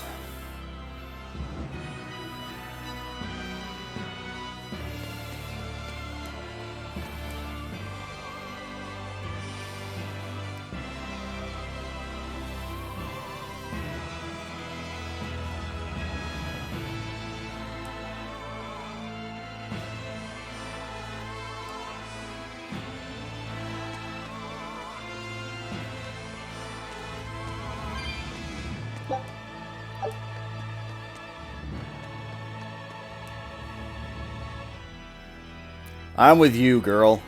Speaker 1: I'm with you, girl.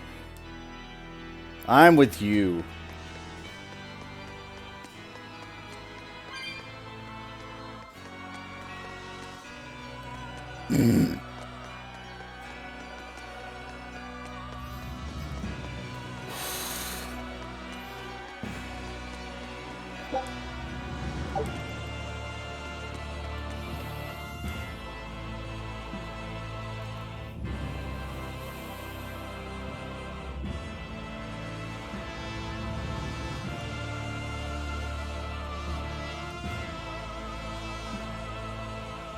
Speaker 1: I'm with you.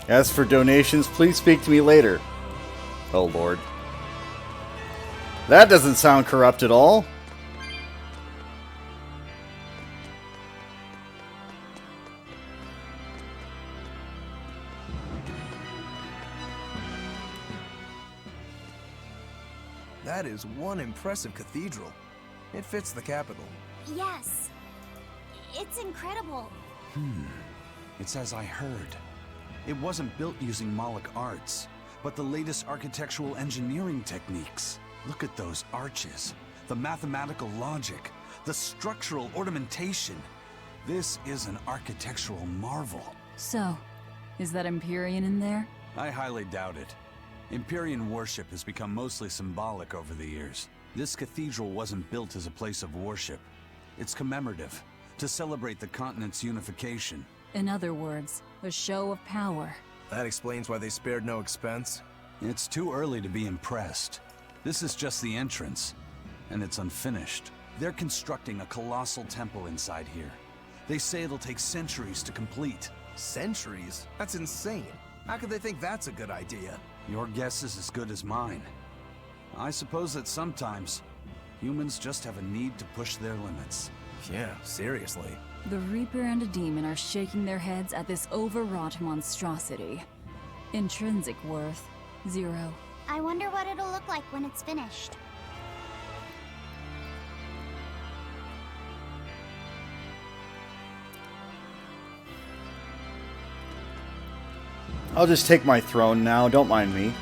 Speaker 1: As for donations, please speak to me later. Oh, Lord. That doesn't sound corrupt at all.
Speaker 5: That is one impressive cathedral. It fits the capital.
Speaker 7: Yes. It's incredible.
Speaker 4: It's as I heard. It wasn't built using Moloch arts, but the latest architectural engineering techniques. Look at those arches, the mathematical logic, the structural ornamentation. This is an architectural marvel.
Speaker 6: So, is that Empyrean in there?
Speaker 4: I highly doubt it. Empyrean worship has become mostly symbolic over the years. This cathedral wasn't built as a place of worship. It's commemorative, to celebrate the continent's unification.
Speaker 6: In other words, a show of power.
Speaker 5: That explains why they spared no expense.
Speaker 4: It's too early to be impressed. This is just the entrance, and it's unfinished. They're constructing a colossal temple inside here. They say it'll take centuries to complete.
Speaker 5: Centuries? That's insane. How could they think that's a good idea?
Speaker 4: Your guess is as good as mine. I suppose that sometimes humans just have a need to push their limits.
Speaker 5: Yeah, seriously.
Speaker 6: The Reaper and a Demon are shaking their heads at this overwrought monstrosity. Intrinsic worth, 0.
Speaker 7: I wonder what it'll look like when it's finished.
Speaker 1: I'll just take my throne now, don't mind me.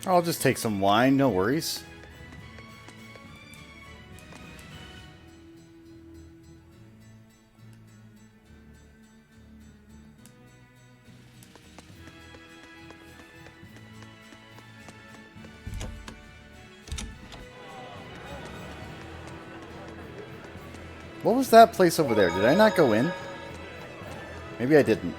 Speaker 1: I'll just take some wine, no worries. What was that place over there? Did I not go in? Maybe I didn't.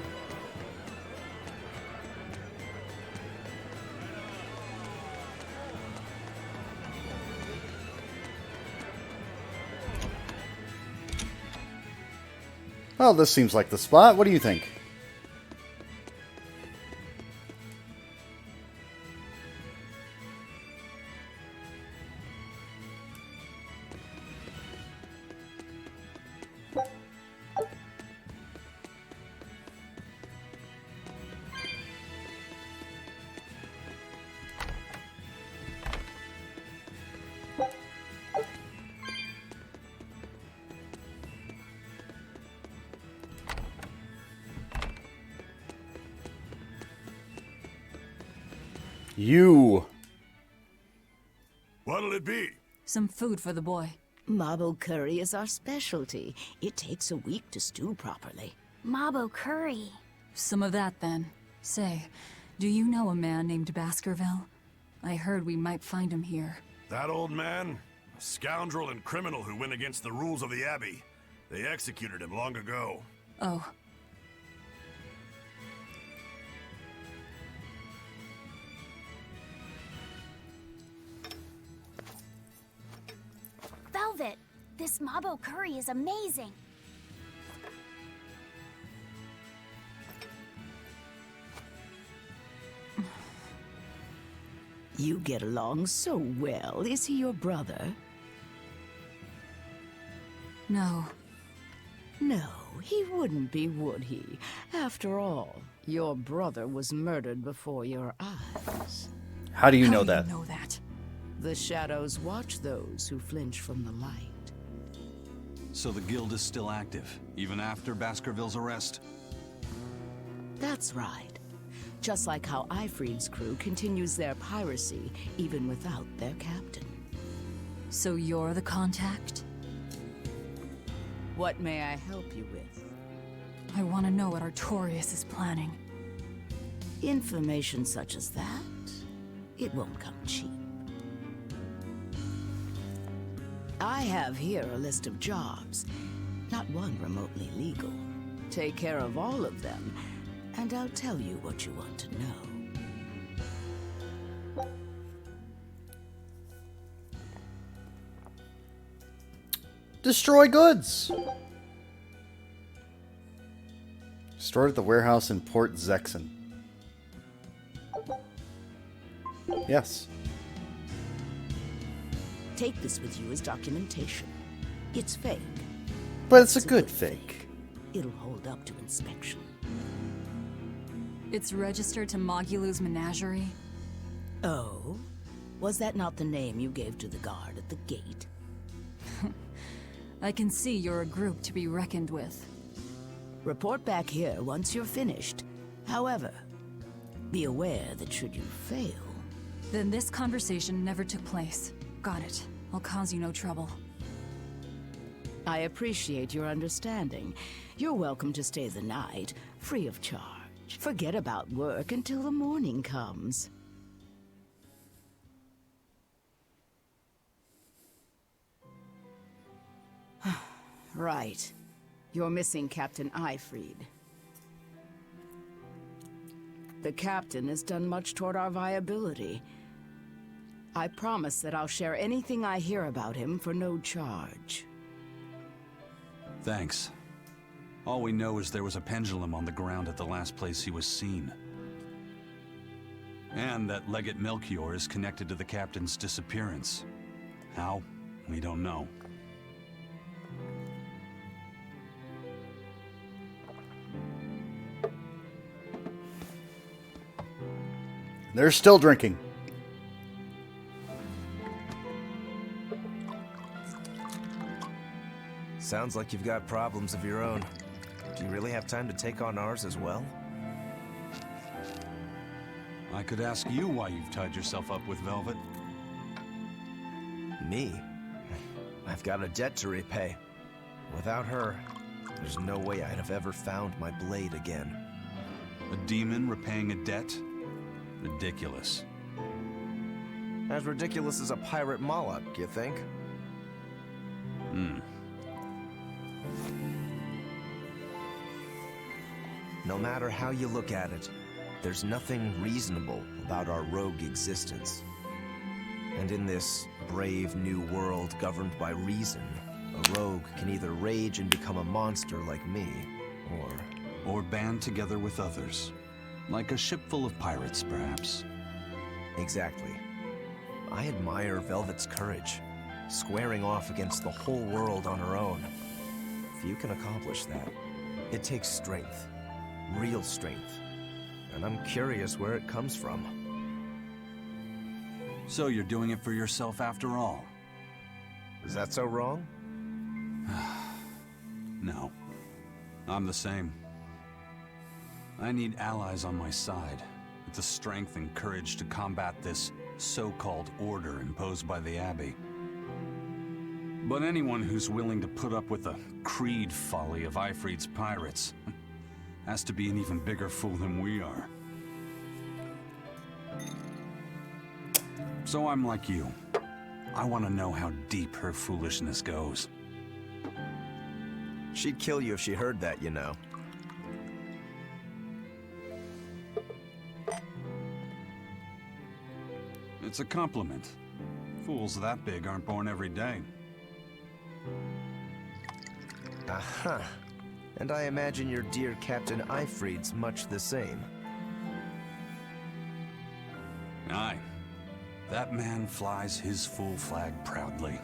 Speaker 1: Well, this seems like the spot. What do you think? You.
Speaker 16: What'll it be?
Speaker 6: Some food for the boy.
Speaker 13: Mabo curry is our specialty. It takes a week to stew properly.
Speaker 7: Mabo curry.
Speaker 6: Some of that, then. Say, do you know a man named Baskerville? I heard we might find him here.
Speaker 16: That old man? A scoundrel and criminal who went against the rules of the Abbey. They executed him long ago.
Speaker 6: Oh.
Speaker 7: Velvet, this Mabo curry is amazing.
Speaker 13: You get along so well. Is he your brother?
Speaker 6: No.
Speaker 13: No, he wouldn't be, would he? After all, your brother was murdered before your eyes.
Speaker 1: How do you know that?
Speaker 6: How do you know that?
Speaker 13: The shadows watch those who flinch from the light.
Speaker 4: So the guild is still active, even after Baskerville's arrest?
Speaker 13: That's right. Just like how Ifreed's crew continues their piracy, even without their captain.
Speaker 6: So you're the contact?
Speaker 13: What may I help you with?
Speaker 6: I want to know what Artorius is planning.
Speaker 13: Information such as that, it won't come cheap. I have here a list of jobs, not one remotely legal. Take care of all of them, and I'll tell you what you want to know.
Speaker 1: Destroy goods! Stored at the warehouse in Port Zexon. Yes.
Speaker 13: Take this with you as documentation. It's fake.
Speaker 1: But it's a good fake.
Speaker 13: It'll hold up to inspection.
Speaker 6: It's registered to Mogulu's menagerie?
Speaker 13: Oh? Was that not the name you gave to the guard at the gate?
Speaker 6: I can see you're a group to be reckoned with.
Speaker 13: Report back here once you're finished. However, be aware that should you fail...
Speaker 6: Then this conversation never took place. Got it. I'll cause you no trouble.
Speaker 13: I appreciate your understanding. You're welcome to stay the night, free of charge. Forget about work until the morning comes. Right. You're missing Captain Ifreed. The captain has done much toward our viability. I promise that I'll share anything I hear about him for no charge.
Speaker 4: Thanks. All we know is there was a pendulum on the ground at the last place he was seen. And that Legate Melchior is connected to the captain's disappearance. How? We don't know.
Speaker 1: They're still drinking.
Speaker 5: Sounds like you've got problems of your own. Do you really have time to take on ours as well?
Speaker 4: I could ask you why you've tied yourself up with Velvet.
Speaker 5: Me? I've got a debt to repay. Without her, there's no way I'd have ever found my blade again.
Speaker 4: A demon repaying a debt? Ridiculous.
Speaker 5: As ridiculous as a pirate Moloch, you think? No matter how you look at it, there's nothing reasonable about our rogue existence. And in this brave new world governed by reason, a rogue can either rage and become a monster like me,
Speaker 4: or band together with others. Like a ship full of pirates, perhaps.
Speaker 5: Exactly. I admire Velvet's courage, squaring off against the whole world on her own. If you can accomplish that, it takes strength. Real strength. And I'm curious where it comes from.
Speaker 4: So you're doing it for yourself after all?
Speaker 5: Is that so wrong?
Speaker 4: No. I'm the same. I need allies on my side, with the strength and courage to combat this so-called order imposed by the Abbey. But anyone who's willing to put up with the creed folly of Ifrit's pirates has to be an even bigger fool than we are. So I'm like you. I want to know how deep her foolishness goes.
Speaker 5: She'd kill you if she heard that, you know.
Speaker 4: It's a compliment. Fools that big aren't born every day.
Speaker 5: Aha. And I imagine your dear Captain Ifrit's much the same.
Speaker 4: Aye. That man flies his full flag proudly.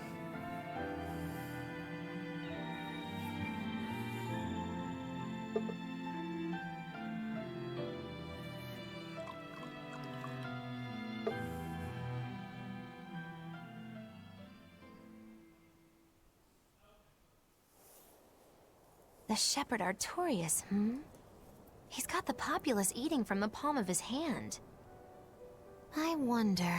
Speaker 3: The Shepherd Artorias, He's got the populace eating from the palm of his hand. I wonder...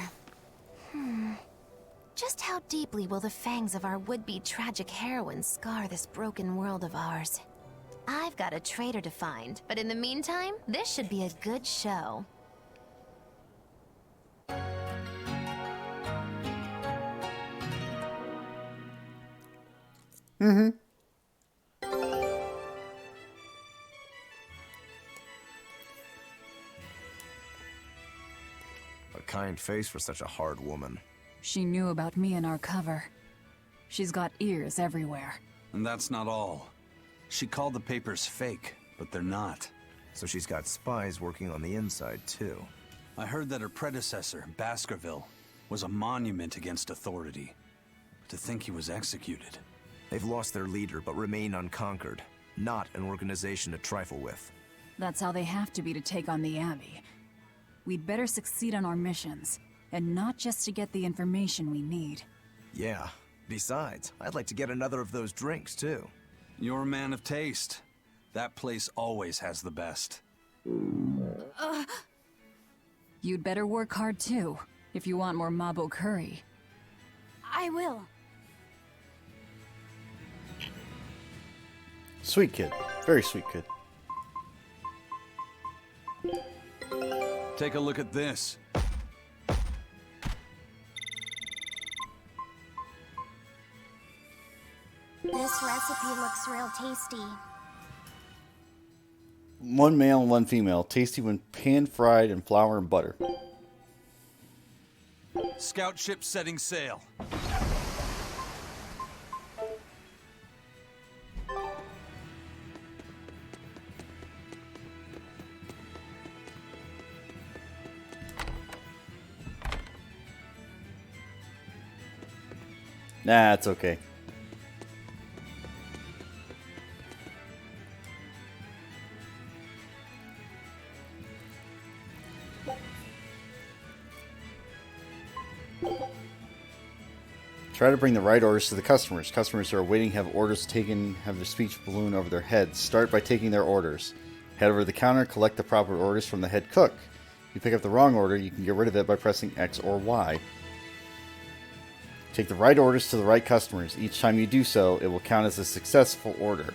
Speaker 3: Just how deeply will the fangs of our would-be tragic heroine scar this broken world of ours? I've got a traitor to find, but in the meantime, this should be a good show.
Speaker 5: A kind face for such a hard woman.
Speaker 6: She knew about me in our cover. She's got ears everywhere.
Speaker 4: And that's not all. She called the papers fake, but they're not.
Speaker 5: So she's got spies working on the inside, too.
Speaker 4: I heard that her predecessor, Baskerville, was a monument against authority. To think he was executed.
Speaker 5: They've lost their leader, but remain unconquered. Not an organization to trifle with.
Speaker 6: That's how they have to be to take on the Abbey. We'd better succeed on our missions, and not just to get the information we need.
Speaker 5: Yeah. Besides, I'd like to get another of those drinks, too.
Speaker 4: You're a man of taste. That place always has the best.
Speaker 6: You'd better work hard too, if you want more Mabo curry.
Speaker 11: I will.
Speaker 1: Sweet kid. Very sweet kid.
Speaker 4: Take a look at this.
Speaker 7: This recipe looks real tasty.
Speaker 1: One male and one female. Tasty when pan-fried in flour and butter.
Speaker 4: Scout ship setting sail.
Speaker 1: Nah, it's okay. Try to bring the right orders to the customers. Customers who are waiting have orders taken, have their speech balloon over their heads. Start by taking their orders. Head over to the counter, collect the proper orders from the head cook. If you pick up the wrong order, you can get rid of it by pressing X or Y. Take the right orders to the right customers. Each time you do so, it will count as a successful order.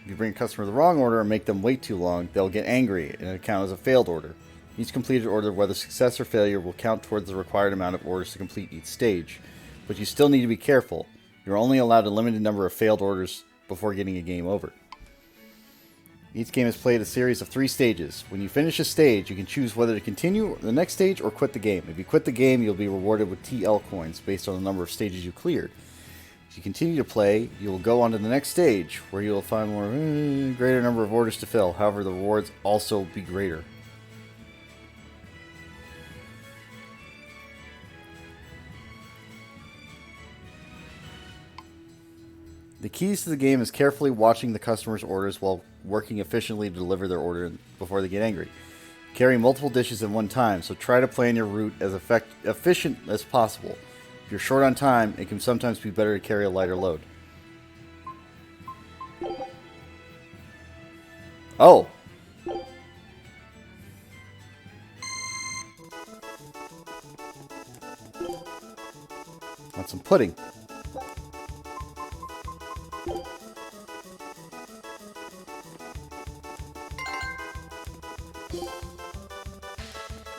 Speaker 1: If you bring a customer the wrong order and make them wait too long, they'll get angry and it'll count as a failed order. Each completed order, whether success or failure, will count towards the required amount of orders to complete each stage. But you still need to be careful. You're only allowed a limited number of failed orders before getting a game over. Each game is played a series of 3 stages. When you finish a stage, you can choose whether to continue the next stage or quit the game. If you quit the game, you'll be rewarded with TL coins based on the number of stages you cleared. If you continue to play, you will go on to the next stage, where you will find greater number of orders to fill. However, the rewards also be greater. The keys to the game is carefully watching the customer's orders while working efficiently to deliver their order before they get angry. Carry multiple dishes at one time, so try to plan your route as efficient as possible. If you're short on time, it can sometimes be better to carry a lighter load. Oh! Want some pudding?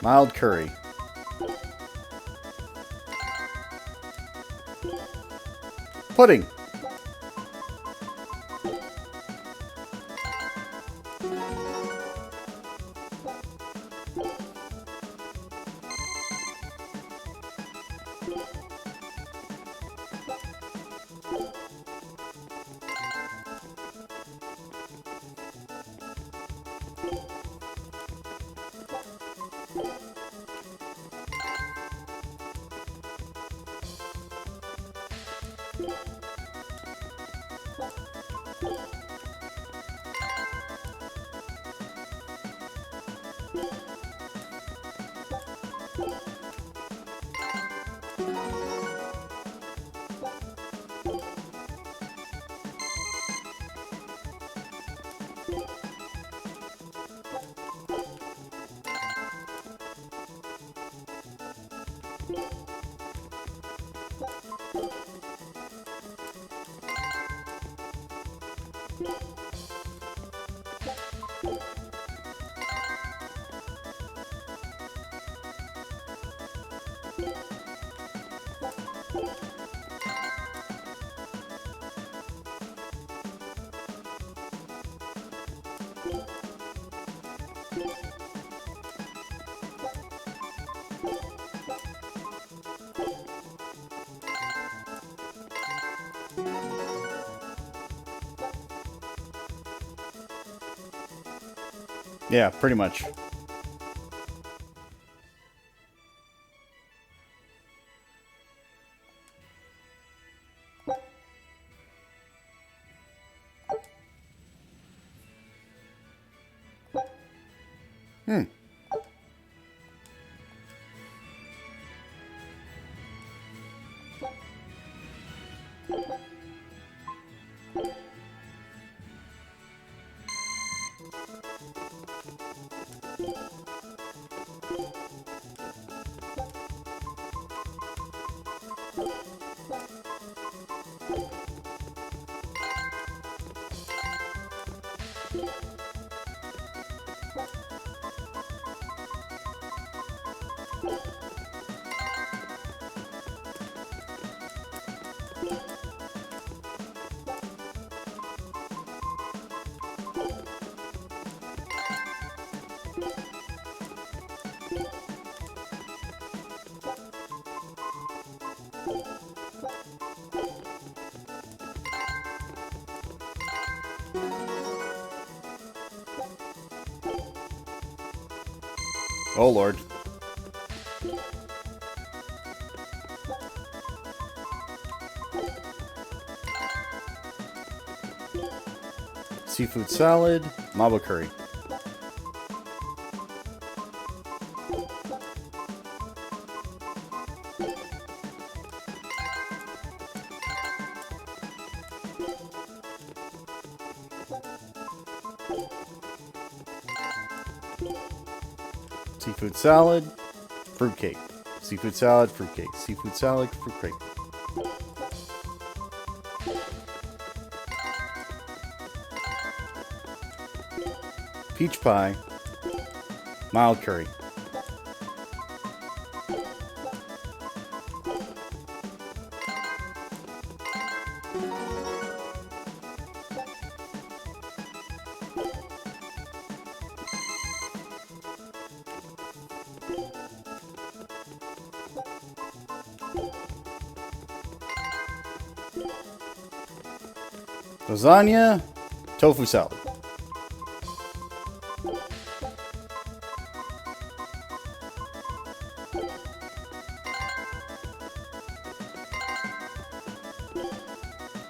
Speaker 1: Mild curry. Pudding. Yeah, pretty much. Oh, Lord. Seafood salad, mabo curry. Seafood salad, fruitcake. Seafood salad, fruitcake. Seafood salad, fruitcake. Peach pie, mild curry. Lasagna, tofu salad.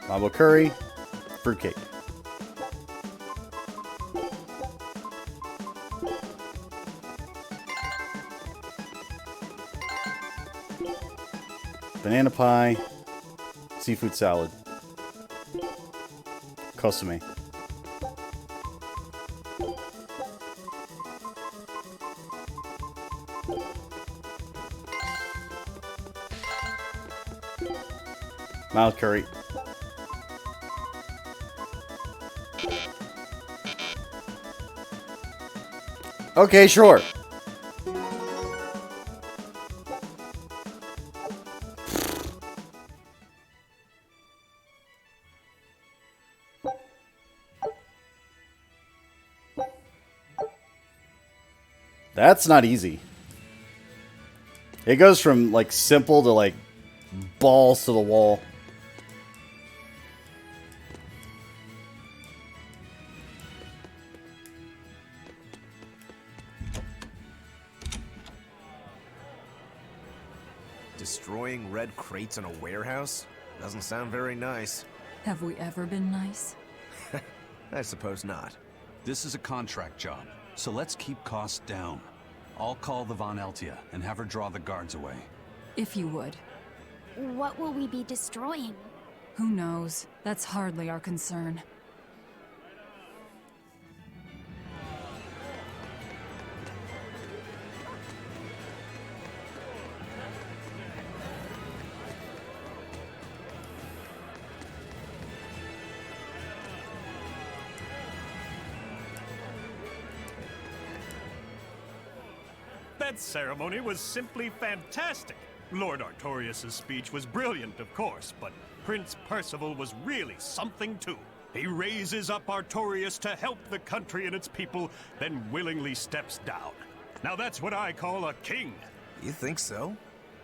Speaker 1: Lava curry, fruitcake. Banana pie, seafood salad. Kosume. Mild curry. Okay, sure. That's not easy. It goes from, like, simple to, like, balls to the wall.
Speaker 5: Destroying red crates in a warehouse? Doesn't sound very nice.
Speaker 6: Have we ever been nice?
Speaker 5: I suppose not.
Speaker 4: This is a contract job, so let's keep costs down. I'll call the Von Eltia and have her draw the guards away.
Speaker 6: If you would.
Speaker 7: What will we be destroying?
Speaker 6: Who knows? That's hardly our concern.
Speaker 17: That ceremony was simply fantastic. Lord Artorias' speech was brilliant, of course, but Prince Percival was really something too. He raises up Artorias to help the country and its people, then willingly steps down. Now that's what I call a king.
Speaker 5: You think so?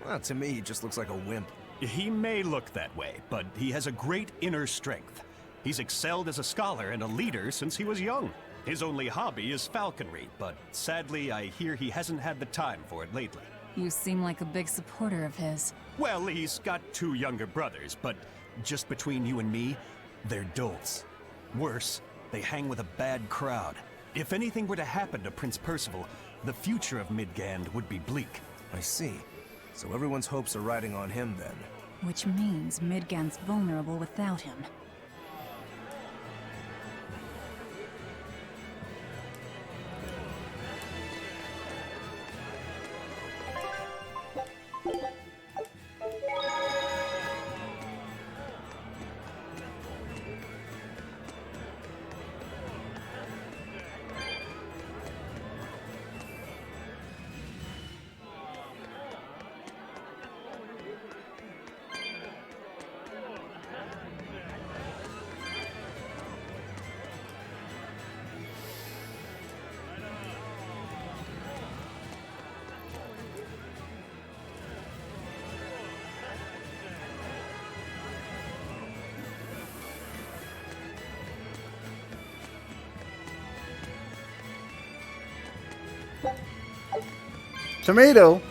Speaker 5: Well, to me, he just looks like a wimp.
Speaker 17: He may look that way, but he has a great inner strength. He's excelled as a scholar and a leader since he was young. His only hobby is falconry, but sadly I hear he hasn't had the time for it lately.
Speaker 6: You seem like a big supporter of his.
Speaker 17: Well, he's got 2 younger brothers, but just between you and me, they're dolts. Worse, they hang with a bad crowd. If anything were to happen to Prince Percival, the future of Midgand would be bleak.
Speaker 5: I see. So everyone's hopes are riding on him then.
Speaker 6: Which means Midgand's vulnerable without him.
Speaker 1: Tomato.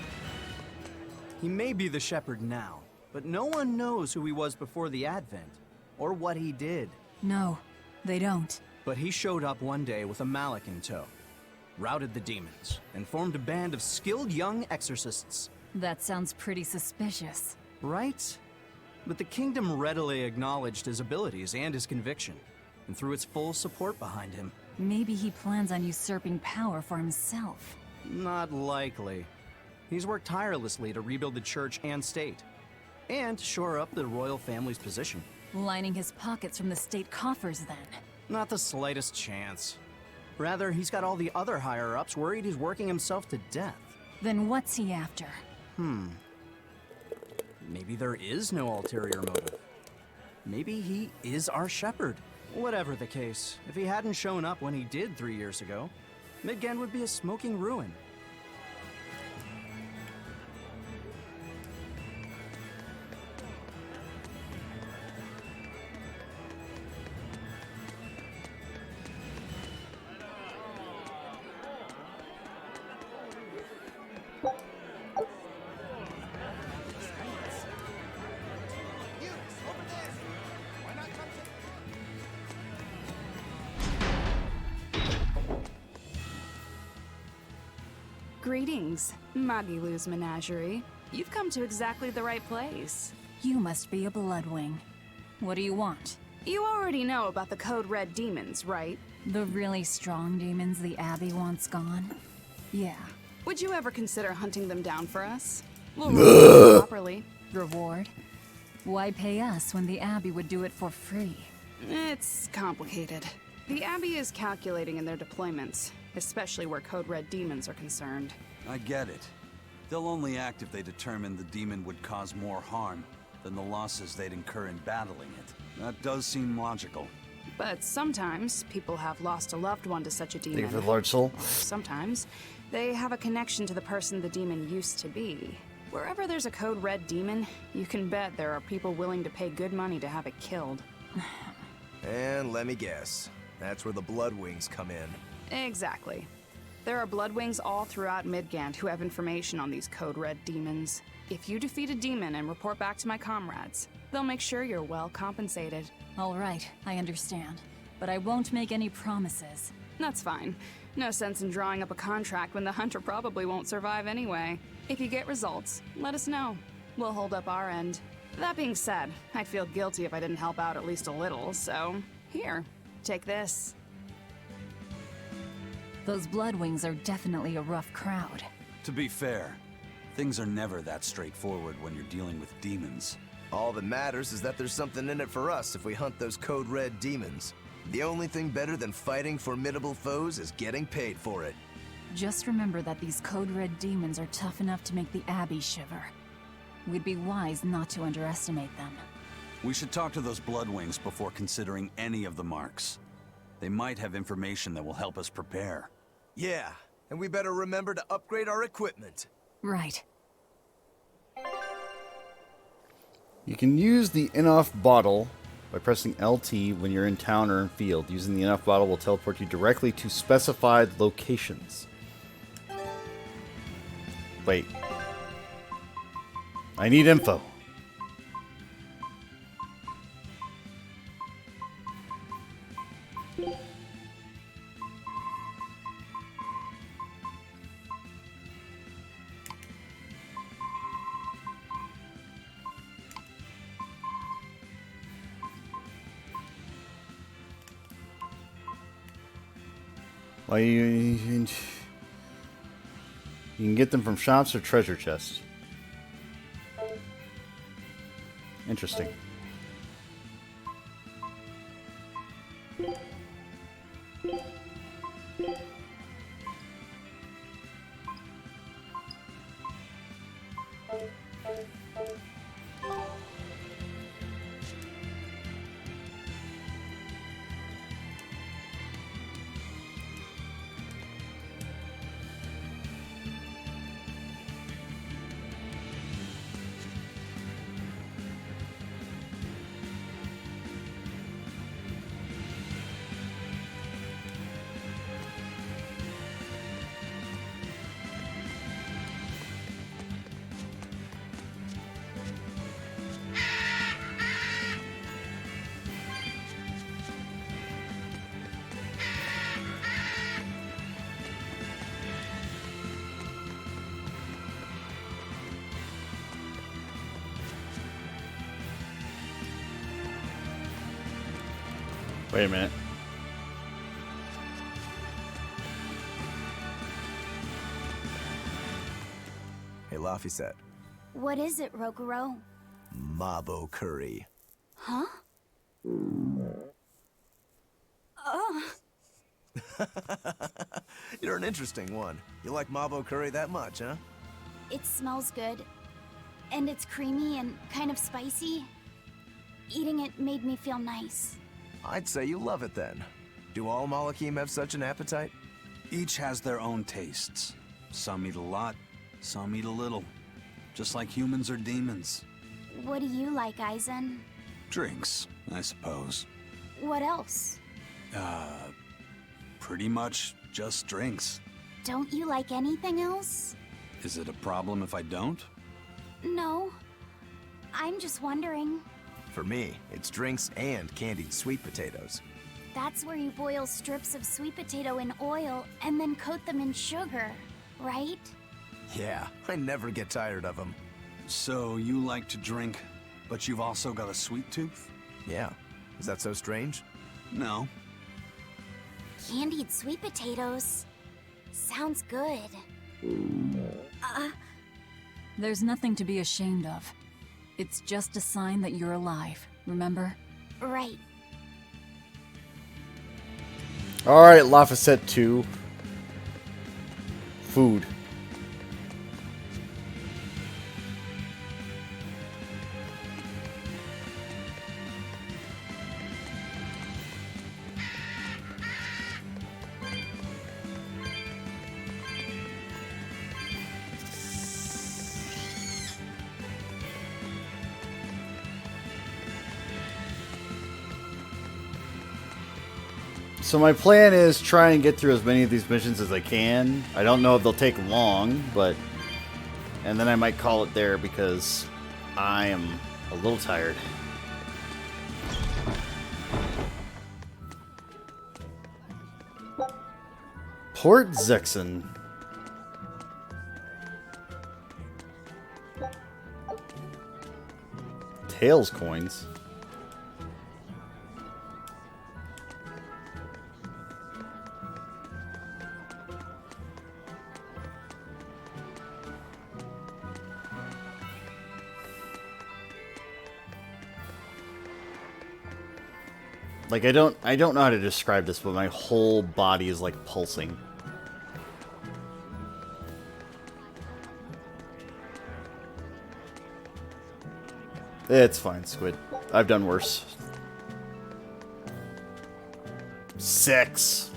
Speaker 18: He may be the shepherd now, but no one knows who he was before the Advent, or what he did.
Speaker 6: No, they don't.
Speaker 18: But he showed up one day with a mallet in tow, routed the demons, and formed a band of skilled young exorcists.
Speaker 6: That sounds pretty suspicious.
Speaker 18: Right? But the kingdom readily acknowledged his abilities and his conviction, and threw its full support behind him.
Speaker 6: Maybe he plans on usurping power for himself.
Speaker 18: Not likely. He's worked tirelessly to rebuild the church and state, and shore up the royal family's position.
Speaker 6: Lining his pockets from the state coffers, then.
Speaker 18: Not the slightest chance. Rather, he's got all the other higher-ups worried he's working himself to death.
Speaker 6: Then what's he after?
Speaker 18: Maybe there is no ulterior motive. Maybe he is our shepherd. Whatever the case, if he hadn't shown up when he did 3 years ago, Midgand would be a smoking ruin.
Speaker 19: Greetings, Magilu's menagerie. You've come to exactly the right place.
Speaker 6: You must be a Bloodwing. What do you want?
Speaker 19: You already know about the Code Red demons, right?
Speaker 6: The really strong demons the Abbey wants gone? Yeah.
Speaker 19: Would you ever consider hunting them down for us? We'll reward you properly.
Speaker 6: Reward? Why pay us when the Abbey would do it for free?
Speaker 19: It's complicated. The Abbey is calculating in their deployments, especially where Code Red demons are concerned.
Speaker 4: I get it. They'll only act if they determine the demon would cause more harm than the losses they'd incur in battling it. That does seem logical.
Speaker 19: But sometimes people have lost a loved one to such a demon.
Speaker 1: Thank you for the large soul.
Speaker 19: Sometimes they have a connection to the person the demon used to be. Wherever there's a Code Red demon, you can bet there are people willing to pay good money to have it killed.
Speaker 5: And let me guess, that's where the Bloodwings come in.
Speaker 19: Exactly. There are Bloodwings all throughout Midgand who have information on these Code Red demons. If you defeat a demon and report back to my comrades, they'll make sure you're well compensated.
Speaker 6: All right, I understand. But I won't make any promises.
Speaker 19: That's fine. No sense in drawing up a contract when the hunter probably won't survive anyway. If you get results, let us know. We'll hold up our end. That being said, I'd feel guilty if I didn't help out at least a little, so here, take this.
Speaker 6: Those Bloodwings are definitely a rough crowd.
Speaker 4: To be fair, things are never that straightforward when you're dealing with demons.
Speaker 5: All that matters is that there's something in it for us if we hunt those Code Red demons. The only thing better than fighting formidable foes is getting paid for it.
Speaker 6: Just remember that these Code Red demons are tough enough to make the Abbey shiver. We'd be wise not to underestimate them.
Speaker 4: We should talk to those Bloodwings before considering any of the marks. They might have information that will help us prepare.
Speaker 5: Yeah, and we better remember to upgrade our equipment.
Speaker 6: Right.
Speaker 1: You can use the enough bottle by pressing LT when you're in town or in field. Using the enough bottle will teleport you directly to specified locations. Wait. I need info. Well, you can get them from shops or treasure chests. Interesting. Wait a minute.
Speaker 5: Laphicet.
Speaker 7: What is it, Rokuro?
Speaker 5: Mabo curry.
Speaker 7: Huh?
Speaker 5: You're an interesting one. You like Mabo curry that much, huh?
Speaker 7: It smells good. And it's creamy and kind of spicy. Eating it made me feel nice.
Speaker 5: I'd say you love it then. Do all Malakim have such an appetite?
Speaker 4: Each has their own tastes. Some eat a lot, some eat a little. Just like humans or demons.
Speaker 7: What do you like, Aizen?
Speaker 4: Drinks, I suppose.
Speaker 7: What else?
Speaker 4: Pretty much just drinks.
Speaker 7: Don't you like anything else?
Speaker 4: Is it a problem if I don't?
Speaker 7: No. I'm just wondering.
Speaker 5: For me, it's drinks and candied sweet potatoes.
Speaker 7: That's where you boil strips of sweet potato in oil and then coat them in sugar, right?
Speaker 5: Yeah, I never get tired of them.
Speaker 4: So you like to drink, but you've also got a sweet tooth?
Speaker 5: Yeah. Is that so strange?
Speaker 4: No.
Speaker 7: Candied sweet potatoes. Sounds good.
Speaker 6: There's nothing to be ashamed of. It's just a sign that you're alive, remember?
Speaker 7: Right.
Speaker 1: Alright, Laphicet 2. Food. So my plan is try and get through as many of these missions as I can. I don't know if they'll take long, but... And then I might call it there because I am a little tired. Port Zexon. Tails coins. Like, I don't know how to describe this, but my whole body is like pulsing. It's fine, Squid. I've done worse. 6.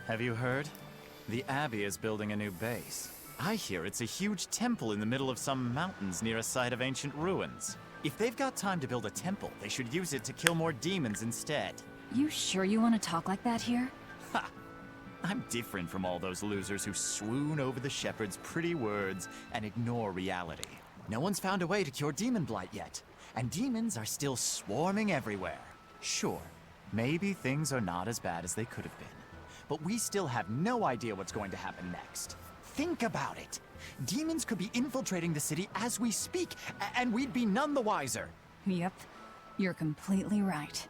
Speaker 20: Have you heard? The Abbey is building a new base. I hear it's a huge temple in the middle of some mountains near a site of ancient ruins. If they've got time to build a temple, they should use it to kill more demons instead.
Speaker 6: You sure you want to talk like that here?
Speaker 20: Ha! I'm different from all those losers who swoon over the shepherd's pretty words and ignore reality. No one's found a way to cure demon blight yet, and demons are still swarming everywhere. Sure, maybe things are not as bad as they could have been, but we still have no idea what's going to happen next. Think about it. Demons could be infiltrating the city as we speak, and we'd be none the wiser.
Speaker 6: Yep, you're completely right.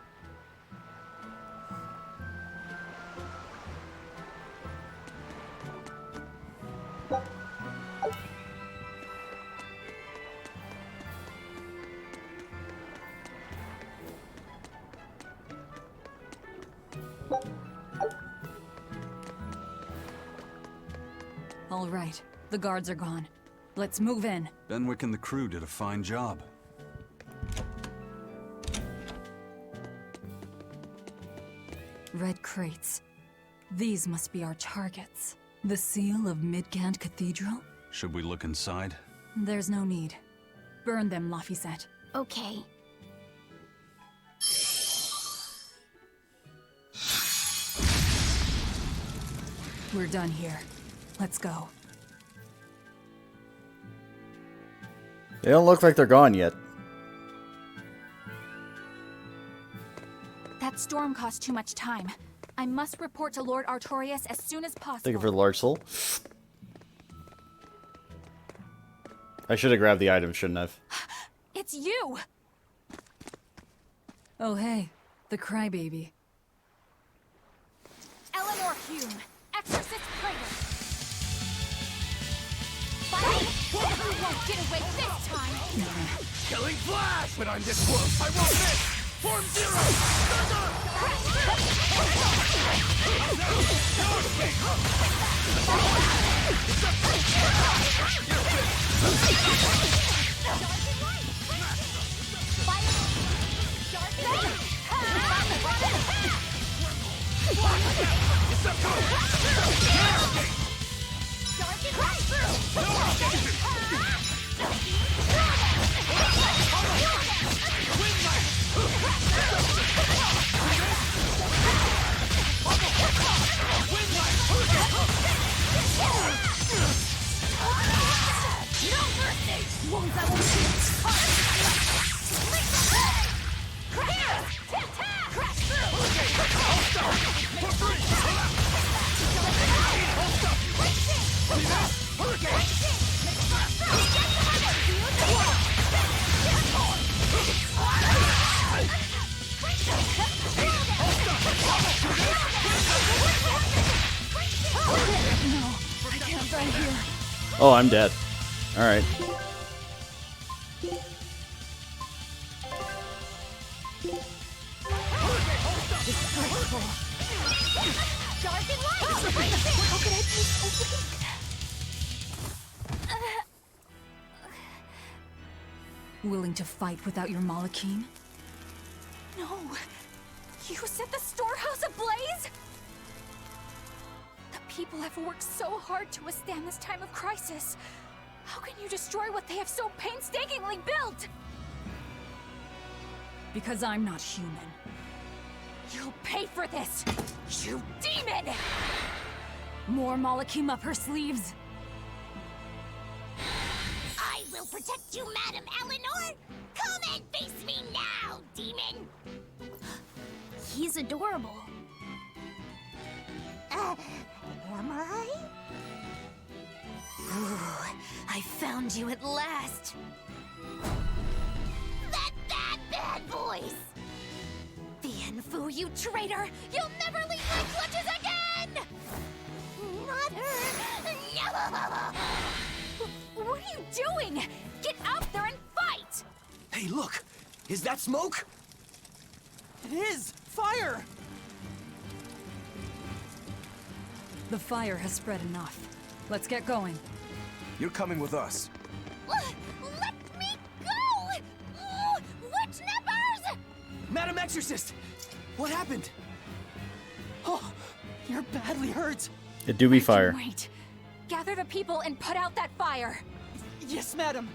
Speaker 6: All right, the guards are gone. Let's move in.
Speaker 4: Benwick and the crew did a fine job.
Speaker 6: Red crates. These must be our targets. The seal of Midgand Cathedral?
Speaker 4: Should we look inside?
Speaker 6: There's no need. Burn them, Laphicet.
Speaker 7: Okay.
Speaker 6: We're done here. Let's go.
Speaker 1: They don't look like they're gone yet.
Speaker 21: That storm cost too much time. I must report to Lord Artorias as soon as possible.
Speaker 1: Thank you for the large soul. I should have grabbed the item, shouldn't I've?
Speaker 21: It's you!
Speaker 6: Oh hey, the crybaby.
Speaker 21: Eleanor Hume, Exorcist Praetor. Fight! You won't get away this time!
Speaker 2: Killing Flash! But I'm this close, I won't miss! Form Zero!
Speaker 1: Oh, I'm dead. Alright.
Speaker 6: Willing to fight without your Malachine?
Speaker 21: No! You set the storehouse ablaze? The people have worked so hard to withstand this time of crisis. How can you destroy what they have so painstakingly built?
Speaker 6: Because I'm not human.
Speaker 21: You'll pay for this, you demon!
Speaker 6: More Malachim up her sleeves.
Speaker 11: I will protect you, Madam Eleanor! Come and face me now, demon! He's adorable. Am I?
Speaker 3: Ooh, I found you at last.
Speaker 11: That bad voice!
Speaker 3: Bienfu, you traitor! You'll never leave my clutches again!
Speaker 11: Not her! No!
Speaker 21: What are you doing? Get out there and fight!
Speaker 5: Hey, look! Is that smoke?
Speaker 18: It is! Fire!
Speaker 6: The fire has spread enough. Let's get going.
Speaker 5: You're coming with us.
Speaker 11: Let me go! Witch nippers!
Speaker 18: Madam Exorcist! What happened? Oh, you're badly hurt.
Speaker 1: It do be fire.
Speaker 21: Wait. Gather the people and put out that fire.
Speaker 18: Yes, madam.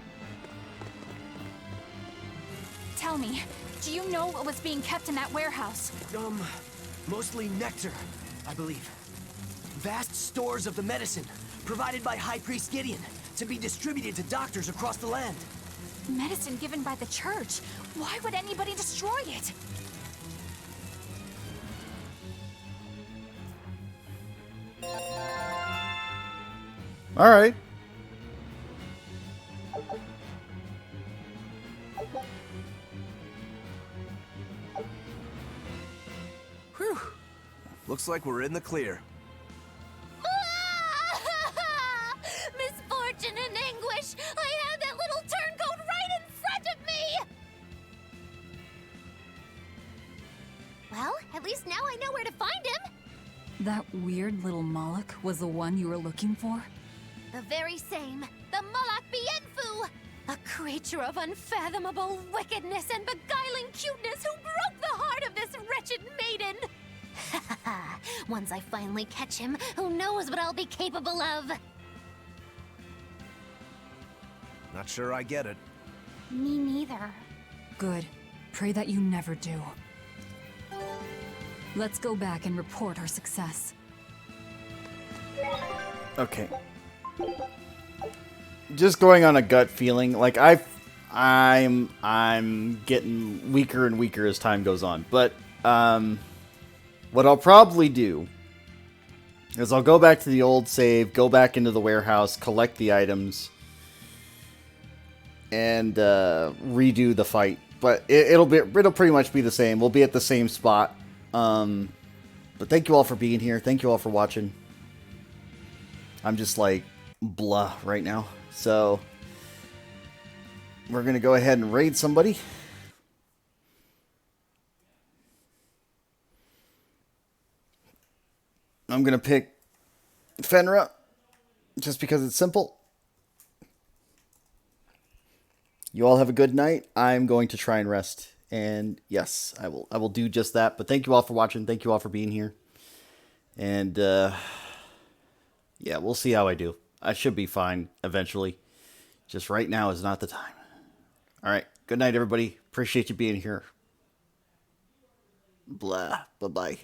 Speaker 21: Tell me, do you know what was being kept in that warehouse?
Speaker 5: Mostly nectar, I believe. Vast stores of the medicine, provided by High Priest Gideon, to be distributed to doctors across the land.
Speaker 21: Medicine given by the church. Why would anybody destroy it?
Speaker 1: Alright.
Speaker 5: Whew. Looks like we're in the clear.
Speaker 3: Misfortune and anguish! I had that little turncoat right in front of me! Well, at least now I know where to find him!
Speaker 6: That weird little Moloch was the one you were looking for?
Speaker 3: The very same. The Malak Bienfu! A creature of unfathomable wickedness and beguiling cuteness who broke the heart of this wretched maiden! Once I finally catch him, who knows what I'll be capable of?
Speaker 5: Not sure I get it.
Speaker 7: Me neither.
Speaker 6: Good. Pray that you never do. Let's go back and report our success.
Speaker 1: Okay. Just going on a gut feeling, like I'm getting weaker and weaker as time goes on. But what I'll probably do is I'll go back to the old save, go back into the warehouse, collect the items, and redo the fight But it'll pretty much be the same. We'll be at the same spot. But thank you all for being here. Thank you all for watching. I'm just like blah right now. So we're going to go ahead and raid somebody. I'm going to pick Fenra just because it's simple. You all have a good night. I'm going to try and rest. And yes, I will do just that. But thank you all for watching. Thank you all for being here. And yeah, we'll see how I do. I should be fine eventually. Just right now is not the time. All right. Good night, everybody. Appreciate you being here. Blah. Bye-bye.